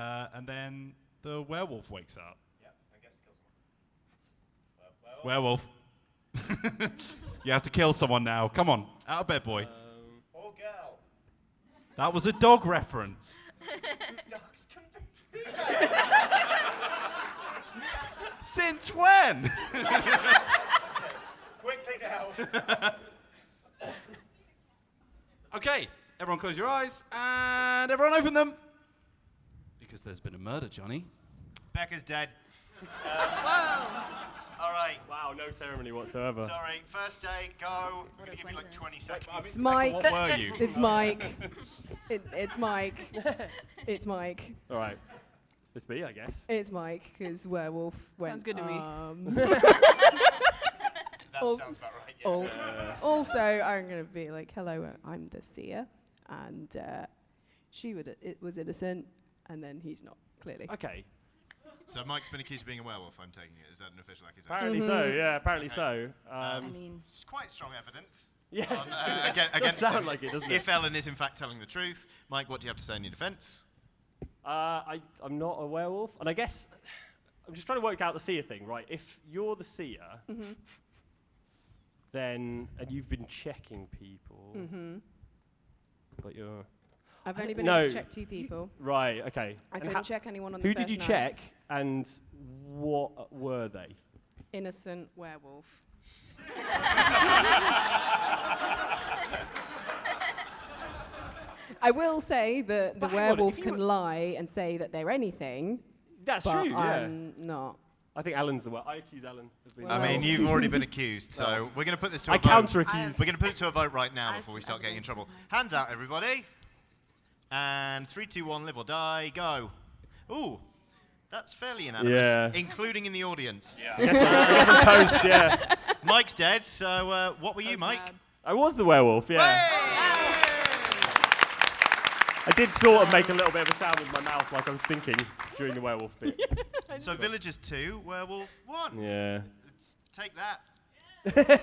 S9: the werewolf wakes up.
S2: Yeah, I guess kill someone.
S9: Werewolf. You have to kill someone now. Come on, out of bed, boy.
S2: Or girl.
S9: That was a dog reference.
S2: Dogs can be.
S9: Since when?
S2: Quickly now.
S9: Okay, everyone close your eyes, and everyone open them. Because there's been a murder, Johnny.
S2: Becca's dead.
S11: Whoa.
S2: All right.
S3: Wow, no ceremony whatsoever.
S2: Sorry, first day, go. We're going to give you like 20 seconds.
S7: It's Mike.
S9: What were you?
S7: It's Mike. It's Mike. It's Mike.
S3: All right. It's me, I guess.
S7: It's Mike, because werewolf went.
S11: Sounds good to me.
S2: That
S7: Also-
S2: sounds about right, yeah.
S7: Also, I'm going to be like, hello, I'm the seer, and it was innocent, and then he's not, clearly.
S3: Okay.
S2: So Mike's been accused of being a werewolf, I'm taking it. Is that an official accusation?
S3: Apparently so, yeah, apparently so.
S13: I mean,
S2: It's quite strong evidence.
S3: Yeah.
S2: On,
S3: It does
S2: against
S3: sound
S2: him.
S3: like it, doesn't
S2: If
S3: it?
S2: Ellen is in fact telling the truth. Mike, what do you have to say in your defence?
S3: I'm not a werewolf, and I guess I'm just trying to work out the seer thing, right? If you're the seer, then, and you've been checking people, but you're...
S7: I've only been
S3: No.
S7: able to check 2 people.
S3: Right, okay.
S7: I
S3: And
S7: couldn't check anyone on the
S3: Who
S7: first
S3: did you
S7: night.
S3: check, and what were they?
S7: Innocent werewolf. I will say that the
S3: But hang on,
S7: werewolf
S3: if you
S7: can
S3: were-
S7: lie and say that they're anything.
S3: That's
S7: but
S3: true, yeah.
S7: I'm not.
S3: I think Alan's the one. I accuse Alan of being
S7: Well-
S2: I mean, you've already been accused, so we're going to put this to a
S3: I
S2: vote.
S3: counter-accuse.
S2: We're going to put it to a vote right now
S13: I
S2: before we
S13: see
S2: start getting in
S13: evidence
S2: trouble.
S13: behind.
S2: Hands out, everybody. And 3, 2, 1, live or die, go. Ooh, That's fairly unanimous,
S3: Yeah.
S2: including in the audience.
S3: I guess I'm toast, yeah.
S2: Mike's dead, so what were you, Mike?
S3: I was the werewolf, yeah. I did sort of make a little bit of a sound with my mouth like I was thinking during the werewolf bit.
S2: So Villagers 2, Werewolf 1.
S3: Yeah.
S2: Take that.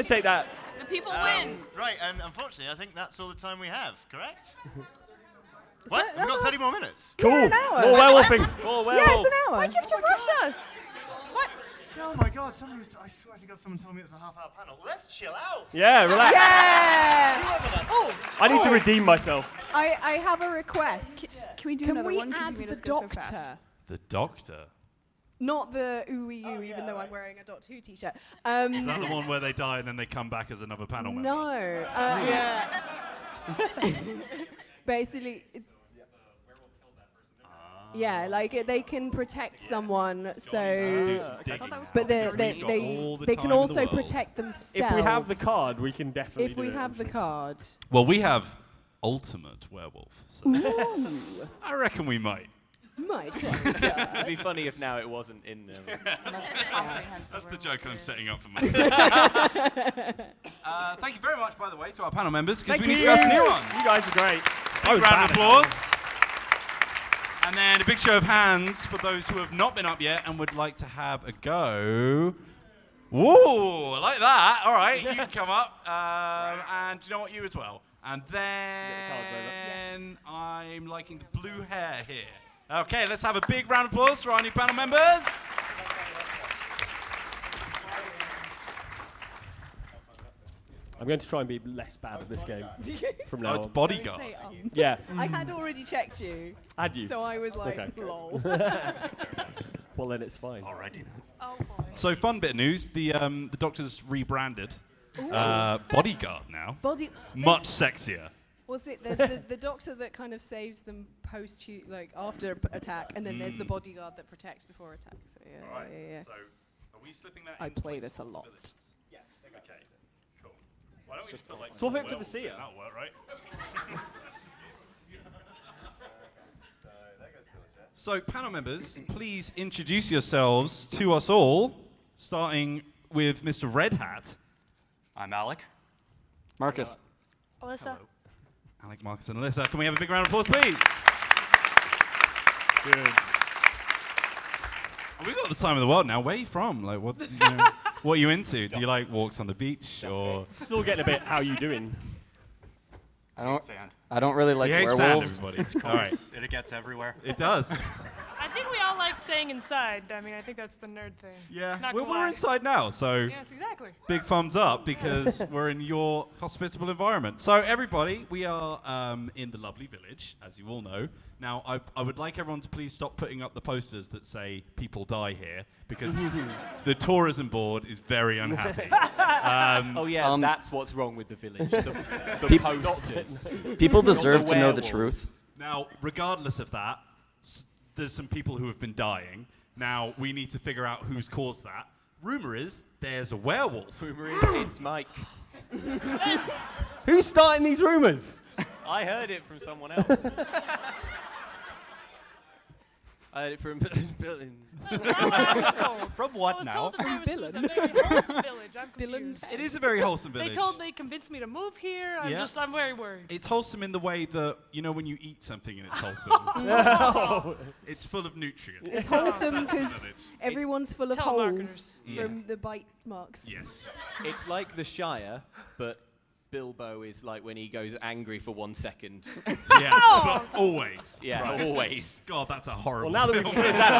S3: Take that.
S11: The people win.
S2: Right, and unfortunately, I think that's all the time we have, correct? What? We've got 30 more minutes.
S3: Cool.
S7: an hour.
S3: More werewolfing. More
S7: Yeah,
S3: werewolf.
S7: it's an hour.
S11: Why'd you have to rush us?
S2: What? Oh my God! I swear to God, someone told me it was a half-hour panel. Well, let's chill out.
S3: Yeah, relax.
S7: Yeah. Oh,
S3: I need to redeem myself.
S7: I have a request.
S11: Can we do
S7: Can
S11: another
S7: we
S11: one? 'Cause
S7: add
S11: you made
S7: the
S11: us go so
S7: doctor?
S11: fast.
S9: The Doctor.
S7: Not the ooey oo, even though I'm wearing a Doctor Who t-shirt.
S9: Is that the one where they die and then they come back as another panel member?
S7: No. Yeah. Basically. Yeah, like they can protect someone, so. But they can also protect themselves.
S3: If we have the card, we can definitely.
S7: If
S3: do
S7: we
S3: it,
S7: have
S3: I'm
S7: the
S3: sure.
S7: card.
S9: Well, we have Ultimate Werewolf. So
S7: Ooh.
S9: I reckon we might.
S7: Might.
S4: It'd be funny if now it wasn't in there.
S9: That's the joke I'm setting up for myself. Thank you very much, by the way, to our panel members, because we need to go to new ones.
S3: You guys are great.
S9: Big round of applause. And then a big show of hands for those who have not been up yet and would like to have a go. Whoa, I like that. All right, you can come up. And you know what, you as well. And then I'm liking the blue hair here. Okay, let's have a big round of applause for our new panel members.
S3: I'm going to try and be less bad at this game from now
S9: Oh, it's
S3: on.
S9: Bodyguard.
S3: Yeah.
S7: I had already checked you.
S3: Had you?
S7: So I was like,
S3: Okay.
S7: lol.
S3: Well, then it's fine.
S9: Alrighty.
S11: Oh boy.
S9: So, fun bit of news: the Doctor's rebranded Bodyguard now. Much sexier.
S7: Was it? There's the doctor that kind of saves them like after attack, and then there's the bodyguard that protects before attack. So yeah.
S9: So, are we slipping that?
S7: I
S9: in
S7: play
S9: place
S7: this a
S9: of
S7: lot.
S9: abilities? Yeah. Okay. Cool. Why don't we just put, like,
S3: swap it for the
S9: werewolves in?
S3: seer.
S9: That'll work, right? So, panel members, please introduce yourselves to us all, starting with Mr. Red Hat.
S5: I'm Alec. Marcus.
S11: Alyssa.
S9: Alec, Marcus, and Alyssa. Can we have a big round of applause, please? Good. We've got the time of the world now. Where are you from? Like, what? What are you into? Do you like walks on the beach or?
S3: Still getting a bit. How you doing?
S5: I don't really like
S9: We hate sand,
S5: werewolves.
S9: everybody.
S5: It's
S9: All right.
S5: It gets everywhere.
S9: It does.
S14: I think we all like staying inside. I mean, I think that's the nerd thing.
S9: Yeah.
S14: Not
S9: Well,
S14: gonna
S9: we're
S14: lie.
S9: inside now, so
S14: Yes, exactly.
S9: big thumbs up because we're in your hospitable environment. So everybody, we are in the lovely village, as you all know. Now, I would like everyone to please stop putting up the posters that say people die here because the tourism board is very unhappy.
S4: Oh yeah, that's what's wrong with the village. The posters.
S5: People deserve
S4: Not the
S5: to know the
S4: werewolves.
S5: truth.
S9: Now, regardless of that, there's some people who have been dying. Now, we need to figure out who's caused that. Rumor is there's a werewolf.
S4: Rumor is it's Mike.
S3: Who's starting these rumors?
S4: I heard it from someone else. I heard it from Billen.
S14: From
S4: what
S14: I was
S4: now?
S14: told that there was
S7: Billin.
S14: a very wholesome village. I'm confused.
S9: It is a very wholesome village.
S14: They convinced me to move here.
S9: Yeah.
S14: I'm very worried.
S9: It's wholesome in the way that, you know, when you eat something and it's wholesome.
S3: No.
S9: It's full of nutrients.
S7: It's wholesome because everyone's full of holes
S14: telemarketers.
S7: from the bite marks.
S9: Yes.
S4: It's like the Shire, but Bilbo is like when he goes angry for 1 second.
S9: Yeah, but always.
S4: Yeah,
S9: Right.
S4: always.
S9: God, that's a horrible
S3: Well, now that we've
S9: film.
S3: cleared that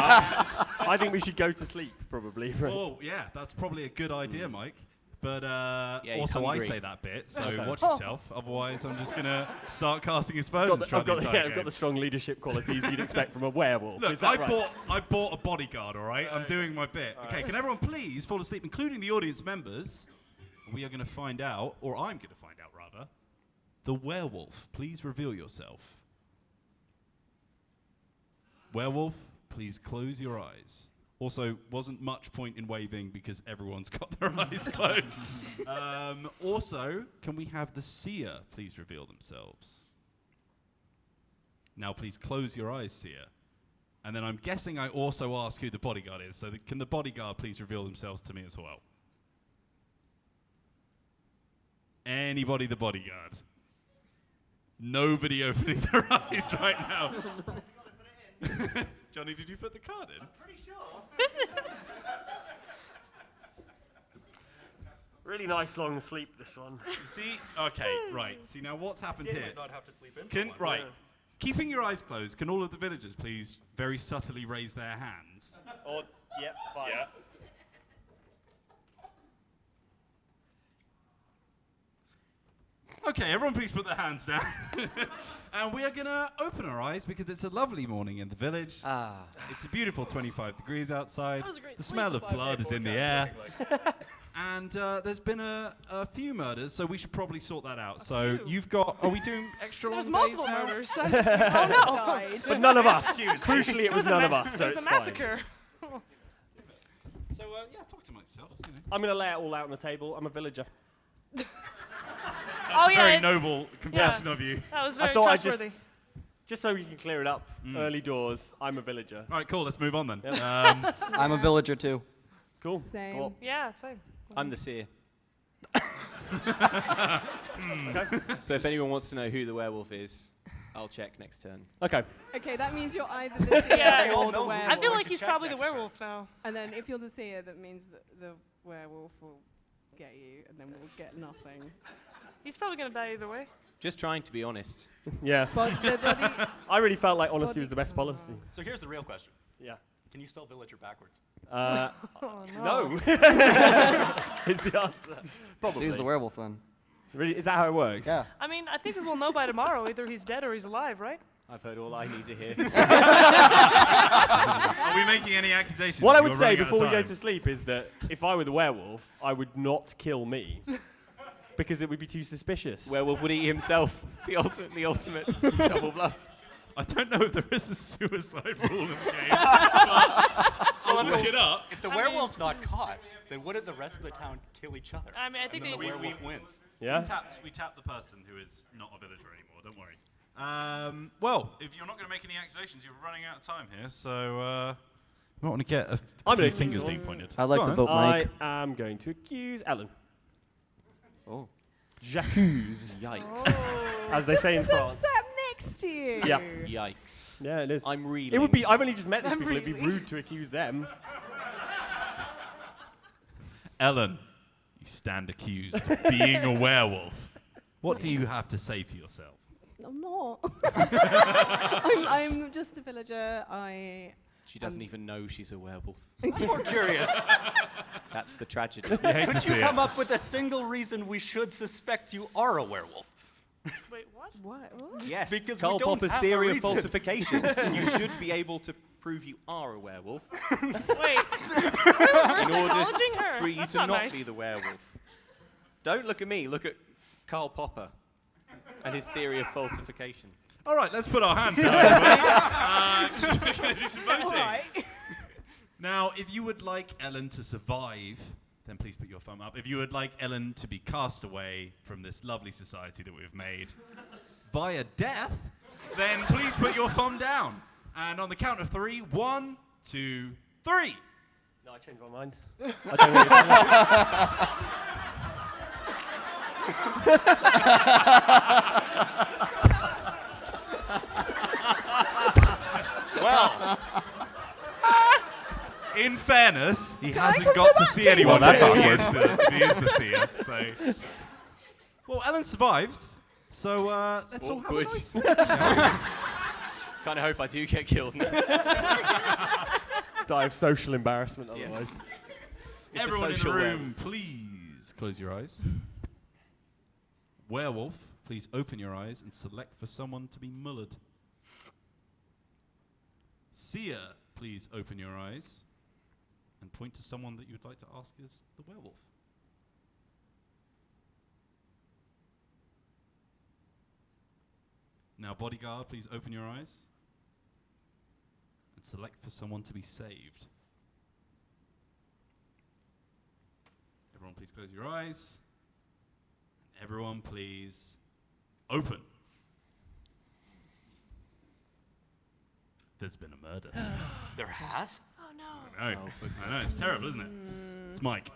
S3: up, I think we should go to sleep, probably.
S9: Oh, yeah, that's probably a good idea, Mike. But
S4: he's
S9: also, I
S4: hungry.
S9: say that bit, so
S3: Okay.
S9: watch yourself. Otherwise, I'm just going to start casting aspersions throughout the entire
S3: I've got
S9: game.
S3: the strong leadership qualities you'd expect from a werewolf.
S9: Look,
S3: Is that right?
S9: I bought a bodyguard, all right? I'm doing my bit. Okay, can everyone please fall asleep, including the audience members? We are going to find out, or I'm going to find out, rather. The werewolf, please reveal yourself. Werewolf, please close your eyes. Also, wasn't much point in waving because everyone's got their eyes closed. Also, can we have the seer please reveal themselves? Now, please close your eyes, seer. And then I'm guessing I also ask who the bodyguard is. So can the bodyguard please reveal themselves to me as well? Anybody the bodyguard? Nobody opening their eyes right now. Johnny, did you put the card in?
S1: I'm pretty sure.
S3: Really nice long sleep, this one.
S9: You see? Okay, right. See, now what's happened here?
S15: not have to sleep in.
S9: Right. Keeping your eyes closed, can all of the villagers please very subtly raise their hands?
S1: Or, yep, fine.
S9: Yeah. Okay, everyone please put their hands down. And we are going to open our eyes because it's a lovely morning in the village. It's a beautiful 25 degrees outside. The smell of blood is in the air. And there's been a few murders, so we should probably sort that out. So you've got... Are we doing extra
S14: There's
S9: long days
S14: multiple
S9: now?
S14: murders. Oh no!
S7: Died.
S3: But none of us. Crucially, it was none of us.
S14: It
S3: So
S14: was
S3: it's
S14: a
S3: fine.
S14: massacre.
S9: So, yeah, talk to myself. You know.
S3: I'm going to lay it all out on the table. I'm a villager.
S9: That's a very
S14: yeah.
S9: noble confession of you.
S14: That was
S3: I
S14: very
S3: thought
S14: trustworthy.
S3: just so we can clear it up, early doors, I'm a villager.
S9: All right, cool. Let's move on then.
S15: I'm a villager too.
S3: Cool.
S7: Same.
S3: Cool.
S14: Yeah, same.
S4: I'm the seer. So if anyone wants to know who the werewolf is, I'll check next turn.
S3: Okay.
S7: Okay, that means you're either the seer
S14: Yeah.
S7: or the werewolf.
S14: I feel like he's probably the werewolf now.
S7: And then if you're the seer, that means that the werewolf will get you, and then we'll get nothing.
S14: He's probably gonna die either way.
S4: Just trying to be honest.
S3: Yeah.
S7: But the body,
S3: I really felt like honesty was the best policy.
S15: So here's the real question.
S3: Yeah.
S15: Can you spell villager backwards?
S14: Oh,
S3: No. Is the answer. Probably.
S15: So he's the werewolf then.
S3: Really? Is that how it works?
S15: Yeah.
S14: I mean, I think we will know by tomorrow. Either he's dead or he's alive, right?
S4: I've heard all I need to hear.
S9: Are we making any accusations?
S3: What I
S9: You're
S3: would say
S9: running out of
S3: before we go
S9: time.
S3: to sleep is that if I were the werewolf, I would not kill me. Because it would be too suspicious.
S4: Werewolf would eat himself. The ultimate double bluff.
S9: I don't know if there is a suicide rule in the game, but I'll look it up.
S15: If the werewolf's not caught, then wouldn't the rest of the town kill each other?
S14: I mean, I think
S15: and then
S14: they-
S15: the werewolf wins.
S3: Yeah.
S9: We tap the person who is not a villager anymore. Don't worry. Well, if you're not going to make any accusations, you're running out of time here. So you might want to get a
S3: I'm
S9: few
S3: gonna
S9: fingers
S3: accuse
S9: being
S3: one.
S9: pointed.
S15: I'd like
S9: Go
S15: to
S9: on.
S15: vote Mike.
S3: I am going to accuse Ellen.
S15: Oh.
S3: J'accuse.
S4: Yikes.
S3: As they say in
S7: because I'm
S3: France.
S7: sat next to you.
S3: Yeah.
S4: Yikes.
S3: Yeah, it is.
S4: I'm reeling.
S3: It would be. I've only just met these
S14: I'm
S3: people. It'd be
S14: reeling.
S3: rude to accuse them.
S9: Ellen, you stand accused of being a werewolf. What do you have to say for yourself?
S7: I'm not. I'm just a villager.
S4: She doesn't even know she's a werewolf.
S15: I'm more curious.
S4: That's the tragedy.
S9: You hate to
S15: Could
S9: see
S15: you
S9: it.
S15: come up with a single reason we should suspect you are a werewolf?
S14: Wait, what?
S7: What?
S4: Yes,
S15: Because we
S4: Karl
S15: don't
S4: Popper's
S15: have a
S4: theory of
S15: reason.
S4: falsification. You should be able to prove you are a werewolf
S14: Wait. We're
S4: in order
S14: psychologing her.
S4: for you
S14: That's
S4: to
S14: not
S4: not
S14: nice.
S4: be the werewolf. Don't look at me, look at Karl Popper and his theory of falsification.
S9: All right, let's put our hands up. everybody. 'Cause we're going to do some voting.
S7: All right.
S9: Now, if you would like Ellen to survive, then please put your thumb up. If you would like Ellen to be cast away from this lovely society that we've made via death, then please put your thumb down. And on the count of 3, 1, 2, 3.
S3: No, I changed my mind. I don't know.
S9: Well, in fairness, he hasn't
S7: come
S9: got
S7: to
S9: to
S7: that
S9: see
S7: table?
S9: anyone.
S7: Well,
S9: That's he is the seer. So, well, Ellen survives. So let's all have a
S4: Awkward.
S9: nice.
S4: Kind of hope I do get killed now.
S3: Die of social embarrassment otherwise.
S4: It's a
S9: Everyone in the
S4: social
S9: room, please close your eyes. Werewolf, please open your eyes and select for someone to be mullered. Seer, please open your eyes and point to someone that you would like to ask is the werewolf. Now, bodyguard, please open your eyes and select for someone to be saved. Everyone, please close your eyes. Everyone, please open. There's been a murder.
S15: There has?
S14: Oh no.
S9: I know. I know. It's terrible, isn't it? It's Mike.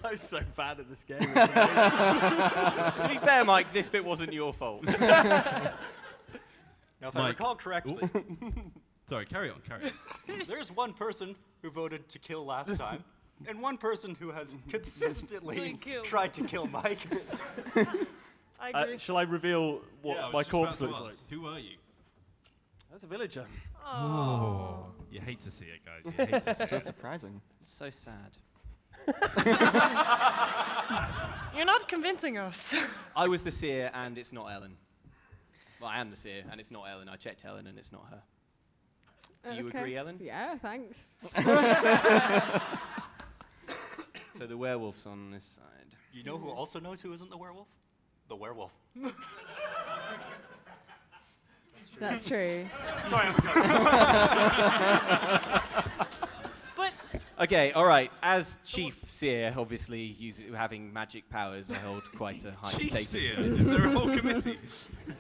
S3: I'm so bad at this game.
S4: To be fair, Mike, this bit wasn't your fault.
S15: Now, if I
S9: Mike.
S15: recall correctly,
S9: Sorry, carry on.
S15: there's one person who voted to kill last time, and one person who has consistently tried to kill Mike.
S14: I agree.
S3: Shall I reveal what
S9: Yeah, I was
S3: my
S9: just about
S3: corpse
S9: to
S3: looks like?
S9: ask, who are you?
S3: That's a villager.
S9: Oh. You hate to see it, guys. You hate to see
S16: So
S9: it.
S16: surprising.
S4: So sad.
S14: You're not convincing us.
S4: I was the seer, and it's not Ellen. Well, I am the seer, and it's not Ellen. I checked Ellen, and it's not her. Do you agree, Ellen?
S7: Yeah, thanks.
S4: So the werewolf's on this side.
S15: You know who also knows who isn't the werewolf? The werewolf.
S7: That's true.
S3: Sorry,
S14: But
S4: Okay, all right. As chief seer, obviously having magic powers, I hold quite a high
S9: Chief
S4: status.
S9: seer?
S4: in this.
S9: Is there a whole committee?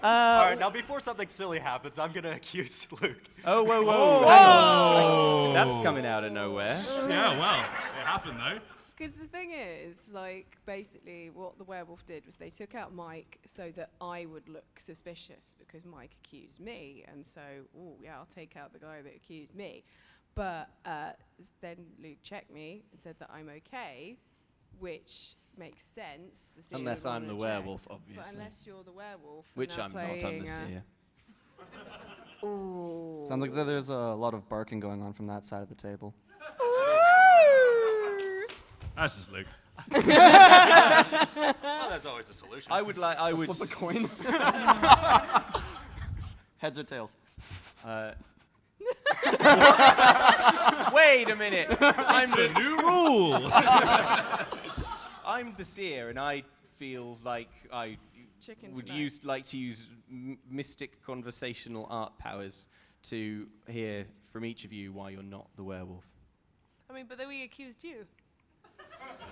S15: All right, now before something silly happens, I'm going to accuse Luke.
S4: Oh, whoa, whoa.
S9: Oh.
S4: Hang on. That's coming out of nowhere.
S9: Yeah, well, it happened though.
S7: Because the thing is, like, basically what the werewolf did was they took out Mike so that I would look suspicious because Mike accused me. And so, oh, yeah, I'll take out the guy that accused me. But then Luke checked me and said that I'm okay, which makes sense. The seer
S4: Unless
S7: would
S4: I'm
S7: wanna
S4: the
S7: check.
S4: werewolf,
S7: But
S4: obviously.
S7: unless you're the werewolf. and
S4: Which
S7: they're
S4: I'm not, I'm the
S7: playing,
S4: seer.
S7: Ooh.
S16: Sounds like there's a lot of barking going on from that side of the table.
S9: That's just Luke.
S15: Well, there's always a solution.
S4: I would.
S16: Flip a coin. Heads or tails?
S4: Wait a minute.
S9: It's a new rule.
S4: I'm the seer, and I feel like I
S7: Chicken
S4: would
S7: tonight.
S4: like to use mystic conversational art powers to hear from each of you why you're not the werewolf.
S14: I mean, but then we accused you.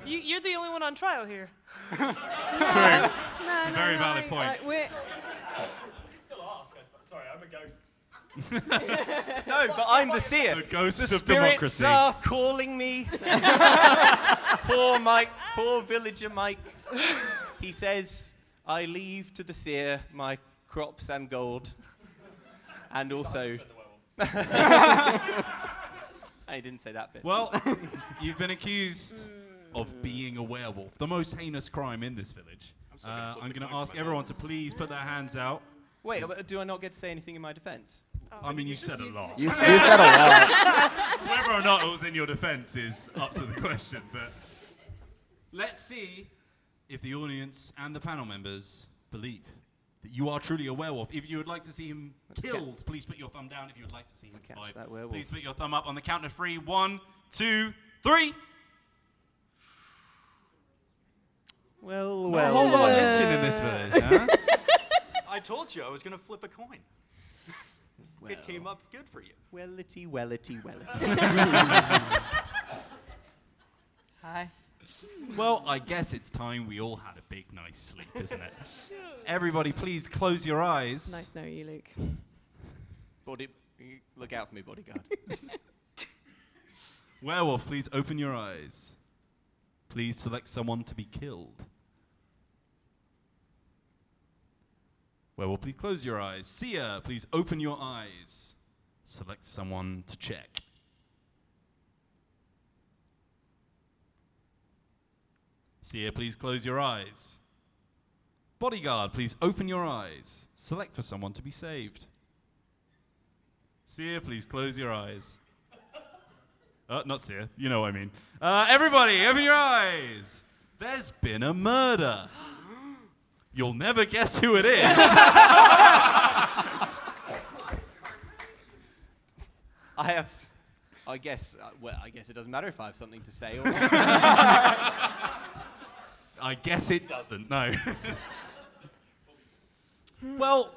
S14: You're the only one on trial here.
S9: It's true. It's a very valid point.
S3: Still ask, sorry, I'm a ghost.
S4: No, but I'm the seer.
S9: The ghost
S4: The
S9: of
S4: spirits
S9: democracy.
S4: are calling me. Poor Mike, poor villager Mike. He says, I leave to the seer my crops and gold. And also... I didn't say that bit.
S9: Well, you've been accused of being a werewolf, the most heinous crime in this village. I'm going to ask everyone to please put their hands out.
S4: Wait, but do I not get to say anything in my defense?
S9: I mean, you said a lot.
S16: You said a lot.
S9: Whether or not it was in your defense is up to the question, but let's see if the audience and the panel members believe that you are truly a werewolf. If you would like to see him killed, please put your thumb down. If you would like to see him survive, please put your thumb up on the count of 3. 1, 2, 3.
S4: Well,
S9: Not a whole lot of lynching in this village, huh?
S15: I told you I was going to flip a coin. It came up good for you.
S4: Wellity, wellity, wellity.
S16: Hi.
S9: Well, I guess it's time we all had a big, nice sleep, isn't it? Everybody, please close your eyes.
S7: Nice knowing you, Luke.
S4: Look out for me, bodyguard.
S9: Werewolf, please open your eyes. Please select someone to be killed. Werewolf, please close your eyes. Seer, please open your eyes. Select someone to check. Seer, please close your eyes. Bodyguard, please open your eyes. Select for someone to be saved. Seer, please close your eyes. Not Seer, you know what I mean. Everybody, open your eyes. There's been a murder. You'll never guess who it is.
S4: I guess it doesn't matter if I have something to say or not.
S9: I guess it doesn't, no. Well,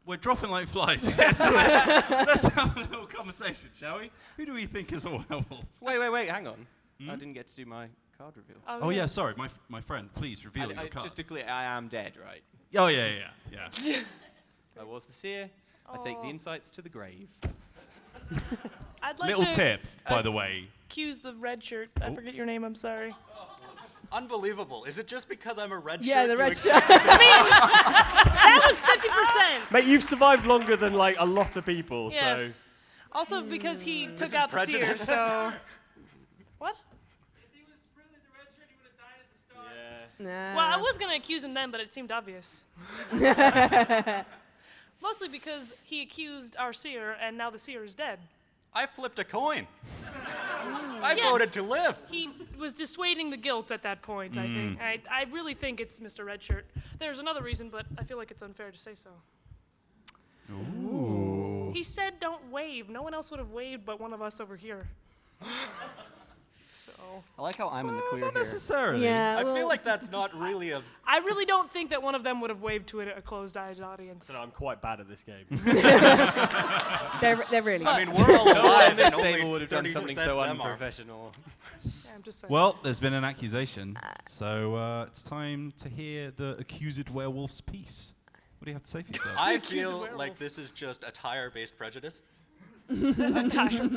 S9: we're dropping like flies here, so let's have a little conversation, shall we? Who do we think is a werewolf?
S4: Wait, hang on. I didn't get to do my card reveal.
S9: Oh yeah, sorry, my friend. Please reveal your card.
S4: Just to clear, I am dead, right?
S9: Oh yeah.
S4: I was the seer. I take the insights to the grave.
S14: I'd like
S9: Little
S14: to
S9: tip, by the way.
S14: accuse the red shirt. I forget your name. I'm sorry.
S15: Unbelievable. Is it just because I'm a red
S7: Yeah,
S15: shirt?
S7: the
S15: you
S7: red
S15: expect
S7: shirt.
S15: me to-
S14: That was 50%.
S3: Mate, you've survived longer than like a lot of people.
S14: Yes.
S3: So
S14: Also because he
S15: This
S14: took
S15: is
S14: out the seer.
S15: prejudice.
S14: So. What?
S7: Nah.
S14: Well, I was gonna accuse him then, but it seemed obvious. Mostly because he accused our seer, and now the seer is dead.
S15: I flipped a coin. I
S14: Yeah.
S15: voted to live.
S14: He was dissuading the guilt at that point, I think. I really think it's Mr. Redshirt. There's another reason, but I feel like it's unfair to say so.
S9: Ooh.
S14: He said don't wave. No one else would have waved but one of us over here. So.
S16: I like how I'm in the clear
S9: Not
S16: here.
S9: necessarily.
S7: Yeah,
S15: I
S7: well,
S15: feel like that's not really a.
S14: I really don't think that one of them would have waved to a closed-eyed audience.
S3: I'm quite bad at this game.
S7: they're really.
S15: I
S7: good.
S15: mean, we're all
S4: No one
S15: alive.
S4: on this
S15: and only
S4: table would have done
S15: 30%
S4: something
S15: of
S4: so
S15: them are.
S4: unprofessional.
S14: Yeah, I'm just saying.
S9: Well, there's been an accusation, so it's time to hear the accused werewolf's piece. What do you have to say for yourself?
S15: I
S14: Accused
S15: feel
S14: werewolf.
S15: like this is just attire-based prejudice.
S14: Attire.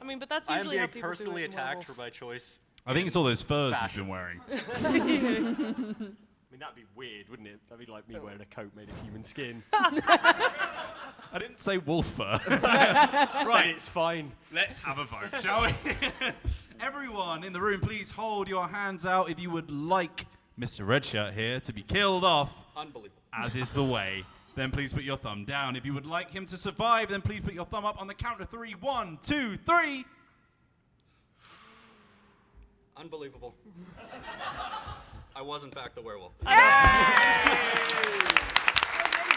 S14: I mean, but that's
S15: I am
S14: usually how
S15: being
S14: people
S15: personally
S14: do it in
S15: attacked for
S14: Werewolf.
S15: my choice.
S9: I think it's all those furs
S15: Fashion.
S9: you've been wearing.
S3: I mean, that'd be weird, wouldn't it? That'd be like me wearing a coat made of human skin.
S9: I didn't say wolf fur.
S3: Right, it's fine.
S9: Let's have a vote, shall we? Everyone in the room, please hold your hands out if you would like Mr. Redshirt here to be killed off,
S15: Unbelievable.
S9: as is the way. Then please put your thumb down. If you would like him to survive, then please put your thumb up on the count of 3. 1, 2, 3.
S15: Unbelievable. I was in fact the werewolf.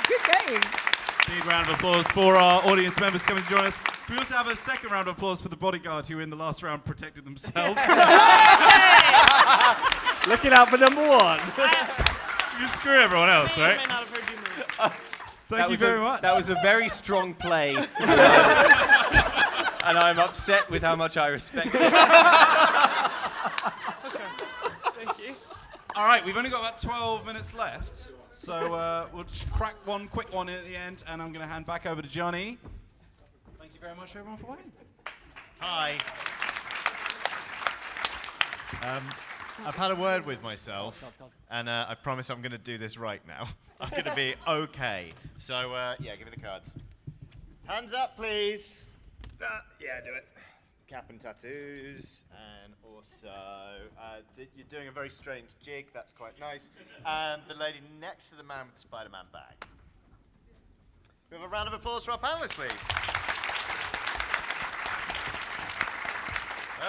S7: Good game.
S9: Big round of applause for our audience members coming to join us. We also have a second round of applause for the bodyguard who in the last round protected themselves.
S3: Looking out for number one.
S9: You screw everyone else,
S14: May or may
S9: right?
S14: not have heard you move.
S9: Thank you very much.
S4: That was a very strong play. And I'm upset with how much I respect it.
S14: Thank you.
S9: All right, we've only got about 12 minutes left, so we'll just crack one quick one in at the end, and I'm going to hand back over to Johnny. Thank you very much, everyone, for playing.
S2: Hi. I've had a word with myself, and I promise I'm going to do this right now. I'm going to be okay. So, yeah, give me the cards. Hands up, please. Yeah, do it. Cap and tattoos, and also you're doing a very strange jig. That's quite nice. And the lady next to the man with the Spider-Man bag. We have a round of applause for our panelists, please.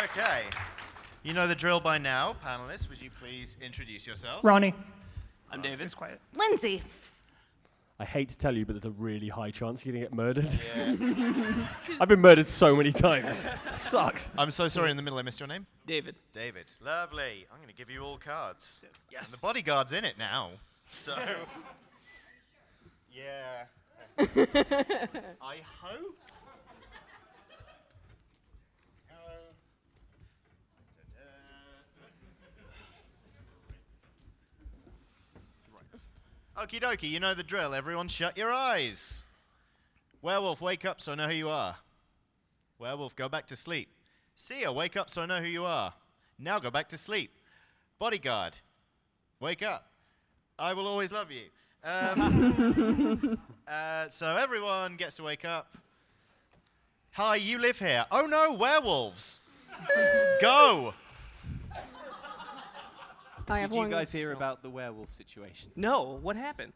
S2: Okay. You know the drill by now. Panelists, would you please introduce yourselves?
S16: Ronnie.
S5: I'm David.
S16: It's quiet.
S6: Lindsay.
S3: I hate to tell you, but there's a really high chance you're going to get murdered.
S2: Yeah.
S3: I've been murdered so many times. Sucks.
S2: I'm so sorry in the middle I missed your name.
S16: David.
S2: David. Lovely. I'm going to give you all cards.
S16: Yes.
S2: And the bodyguard's in it now. So. Yeah. I hope. Okie dokie, you know the drill. Everyone shut your eyes. Werewolf, wake up so I know who you are. Werewolf, go back to sleep. Seer, wake up so I know who you are. Now go back to sleep. Bodyguard, wake up. I will always love you. So everyone gets to wake up. Hi, you live here. Oh no, werewolves. Go.
S4: Did you guys hear about the werewolf situation?
S16: No, what happened?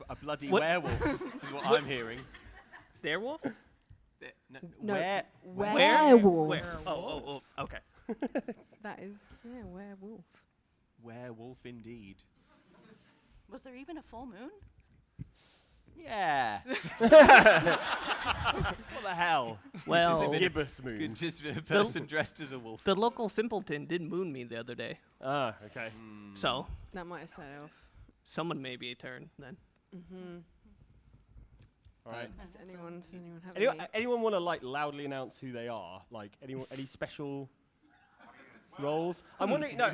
S4: A bloody
S16: What?
S4: werewolf is what I'm hearing.
S16: Werewolf?
S7: No,
S16: Werewolf.
S7: werewolf.
S16: Oh, okay.
S7: That is, yeah, werewolf.
S4: Werewolf indeed.
S6: Was there even a full moon?
S4: Yeah.
S3: What the hell?
S16: Well,
S3: Just a gibbous moon.
S4: Could just be a person dressed as a wolf.
S16: the local simpleton did moon me the other day.
S3: Ah, okay.
S16: So,
S7: That might have set it off.
S16: someone may be a turn then.
S7: Mm-hmm.
S3: All right.
S7: Does anyone have
S3: Anyone want to like loudly announce who they are? Like any special? rolls. I'm wondering. No.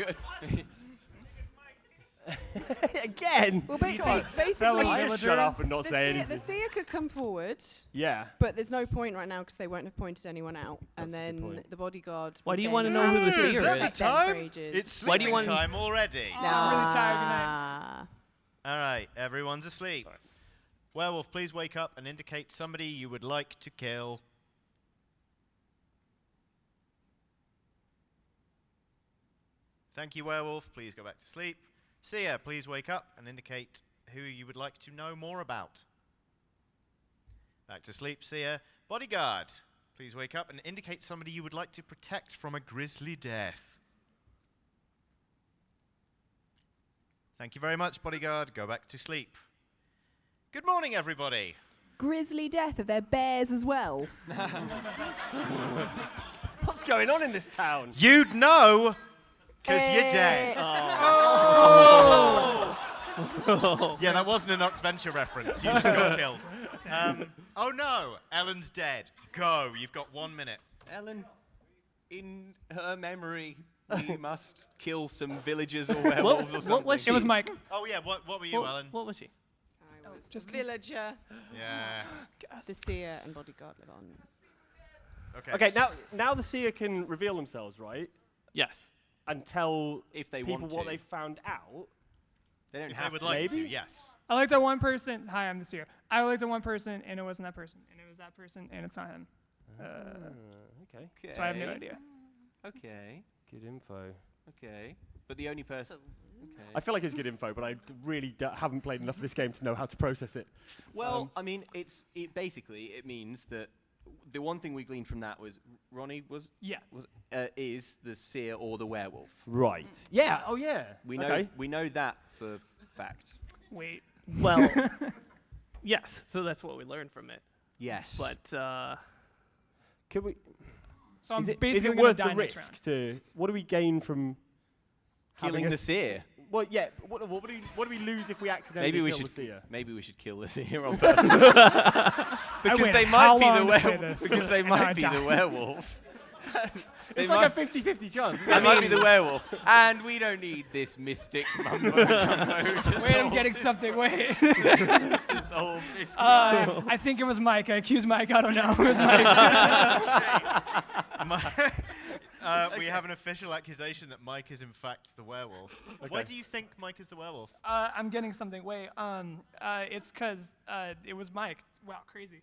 S3: Again.
S7: Well,
S3: God.
S7: basically,
S3: I just shut up and not say anything.
S7: the seer could come forward.
S3: Yeah.
S7: But there's no point right now because they won't have pointed anyone out, and then the bodyguard.
S16: Why
S7: would
S16: do you
S7: then
S16: want to know who the seer
S7: protect
S16: is?
S7: them for
S2: Time?
S7: ages.
S2: It's
S16: Why do you
S2: sleeping
S16: want-
S2: time already.
S14: I'm really tired. Good night.
S2: All right, everyone's asleep. Werewolf, please wake up and indicate somebody you would like to kill. Thank you, Werewolf. Please go back to sleep. Seer, please wake up and indicate who you would like to know more about. Back to sleep, Seer. Bodyguard, please wake up and indicate somebody you would like to protect from a grisly death. Thank you very much, Bodyguard. Go back to sleep. Good morning, everybody.
S7: Grisly death. Are there bears as well?
S3: What's going on in this town?
S2: You'd know, because you're dead.
S3: Oh.
S2: Yeah, that wasn't an Ox Venture reference. You just got killed. Oh no, Ellen's dead. Go. You've got 1 minute.
S4: Ellen, in her memory, we must kill some villagers or werewolves or something.
S16: What was she?
S14: It was Mike.
S2: Oh yeah, what were you, Ellen?
S16: What was she?
S7: I was just villager.
S2: Yeah.
S7: The seer and bodyguard live on.
S2: Okay.
S3: Okay, now the seer can reveal themselves, right?
S16: Yes.
S3: And tell
S4: if they
S3: people
S4: want
S3: what
S4: to.
S3: they found out.
S4: They don't
S2: If
S4: have
S2: they would
S4: to.
S2: like to,
S3: Maybe?
S2: yes.
S14: I looked at one person. Hi, I'm the seer. I looked at one person, and it wasn't that person, and it was that person, and it's not him.
S3: Okay.
S14: So I have no idea.
S4: Okay.
S3: Good info.
S4: Okay. But the only person. Okay.
S3: I feel like it's good info, but I really haven't played enough of this game to know how to process it.
S4: Well, I mean, basically it means that the one thing we gleaned from that was Ronnie is the seer or the werewolf.
S3: Right. Yeah. Oh yeah.
S4: We know
S3: Okay.
S4: we know that for fact.
S14: Wait.
S16: Well, yes. So that's what we learned from it.
S4: Yes.
S16: But
S3: Could we?
S14: So I'm
S3: Is it
S14: basically gonna
S3: worth
S14: die
S3: the
S14: next
S3: risk
S14: round.
S3: to? What do we gain from
S4: Killing
S3: having
S4: the seer.
S3: Well, yeah. What do we lose if we accidentally
S4: Maybe we
S3: kill
S4: should.
S3: the seer?
S4: Maybe we should kill the seer on purpose. Because
S14: wait,
S4: they
S14: how
S4: might be the
S14: long to play
S4: werewolf.
S14: this?
S4: Because they
S14: And I
S4: might be the
S14: die.
S4: werewolf.
S3: It's like a 50-50 chance.
S4: They might be the werewolf, and we don't need this mystic mumbo jumbo to
S14: Wait, I'm
S4: solve
S14: getting
S4: this-
S14: something. Wait.
S4: to solve this crime.
S14: I think it was Mike. I accuse Mike. I don't know. It was Mike.
S2: We have an official accusation that Mike is in fact the werewolf. Why do you think Mike is the werewolf?
S14: I'm getting something. Wait. It's because it was Mike. Wow, crazy.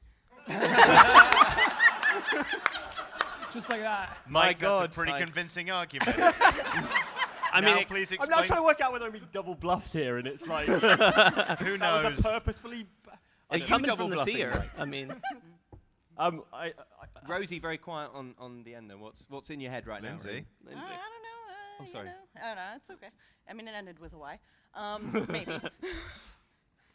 S14: Just like that.
S2: Mike,
S4: God,
S2: that's a pretty
S4: Mike.
S2: convincing argument.
S16: I
S2: now,
S16: mean,
S2: please
S3: I'm
S2: explain.
S3: now trying to work out whether I'm being double bluffed here, and it's like
S2: Who
S3: that was
S2: knows?
S3: a purposefully.
S16: it's coming from the seer. I mean,
S4: Rosie, very quiet on the end. Then what's in your head right
S2: Lindsay?
S4: now?
S6: I don't know.
S4: Oh, sorry.
S6: I don't know. It's okay. I mean, it ended with a Y. Maybe.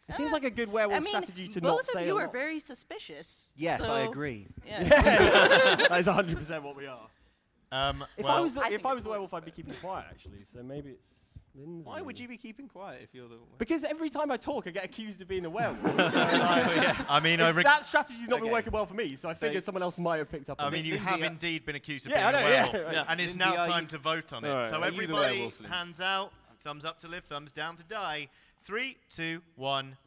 S3: It seems like a good werewolf
S6: I mean,
S3: strategy to not
S6: both
S3: say
S6: of you
S3: a
S6: are
S3: lot.
S6: very suspicious.
S4: Yes,
S6: so
S4: I agree.
S6: Yeah.
S3: That is 100% what we are. If I
S2: Well,
S3: was the,
S6: I
S3: if
S6: think
S3: I
S6: it's
S3: was the werewolf, I'd be keeping quiet actually. So maybe it's Lindsay.
S4: Why would you be keeping quiet if you're the?
S3: Because every time I talk, I get accused of being a werewolf.
S2: I mean,
S3: that strategy's not been
S4: Okay.
S3: working well for me, so I figured someone else might have picked up
S2: I
S3: on
S2: mean,
S3: it.
S2: you
S4: Lindsay,
S2: have indeed been accused of
S3: Yeah,
S2: being
S3: I
S2: a
S3: know,
S2: werewolf,
S3: yeah.
S2: and it's
S4: Lindsay,
S2: now
S4: are
S2: time
S4: you-
S2: to vote on it.
S3: Alright.
S2: So
S4: Are you the
S2: everybody,
S4: werewolf, Lindsay?
S2: hands out, thumbs up to live, thumbs down to die. 3, 2, 1.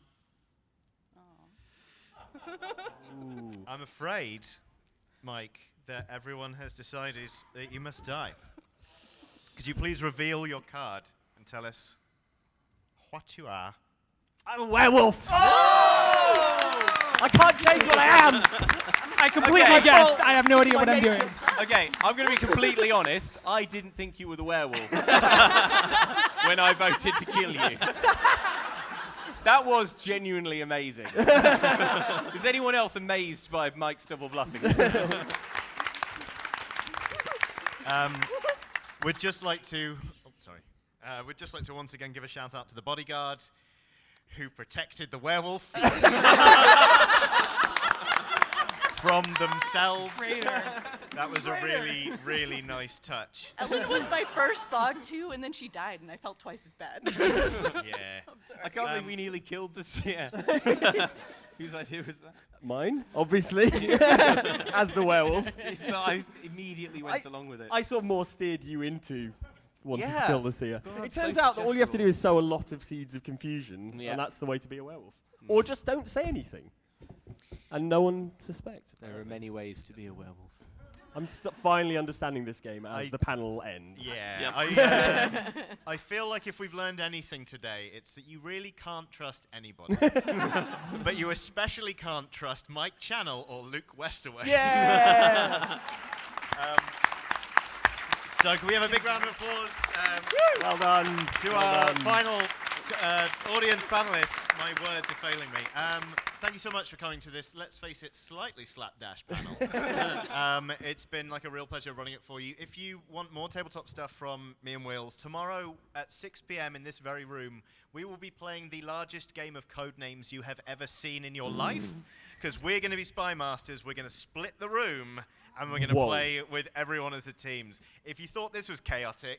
S2: I'm afraid, Mike, that everyone has decided that you must die. Could you please reveal your card and tell us what you are?
S3: I'm a werewolf. I can't change what I am.
S14: I completely guessed. I have no idea what I'm doing.
S4: Okay, I'm going to be completely honest. I didn't think you were the werewolf when I voted to kill you. That was genuinely amazing. Is anyone else amazed by Mike's double bluffing?
S2: We'd just like to, we'd just like to once again give a shout out to the bodyguard who protected the werewolf from themselves. That was a really, really nice touch.
S6: Ellen was my first thought too, and then she died, and I felt twice as bad.
S2: Yeah.
S6: I'm sorry.
S4: I can't believe we nearly killed the seer. Whose idea was that?
S3: Mine, obviously, as the werewolf.
S4: But I immediately went along with it.
S3: I sort of more steered you into wanting to kill the seer.
S4: God,
S3: It
S4: so
S3: turns out that all you have to do is
S4: suggestible.
S3: sow a lot of seeds of confusion,
S4: Yeah.
S3: and that's the way to be a werewolf. Or just don't say anything, and no one suspects.
S4: There are many ways to be a werewolf.
S3: I'm finally understanding this game as the panel ends.
S2: Yeah, I feel like if we've learned anything today, it's that you really can't trust anybody. But you especially can't trust Mike Channell or Luke Westaway.
S3: Yeah!
S2: So can we have a big round of applause
S3: Well done.
S2: to
S3: Well
S2: our
S3: done.
S2: final audience panelists? My words are failing me. Thank you so much for coming to this, let's face it, slightly slapdash panel. It's been like a real pleasure running it for you. If you want more tabletop stuff from me and Wheels, tomorrow at 6 p.m. in this very room, we will be playing the largest game of Codenames you have ever seen in your life. Because we're going to be Spy Masters, we're going to split the room, and we're going to play with everyone as the teams. If you thought this was chaotic,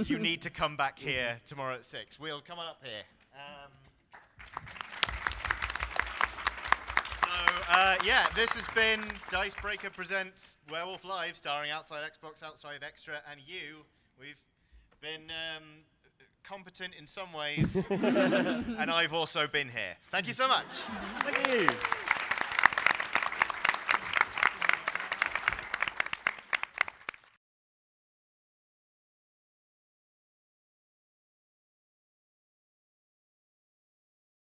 S2: you need to come back here tomorrow at 6. Wheels, come on up here. Yeah, this has been Dicebreaker Presents Werewolf Live, starring Outside Xbox, Outside Xtra, and you. We've been competent in some ways, and I've also been here. Thank you so much.
S3: Thank you.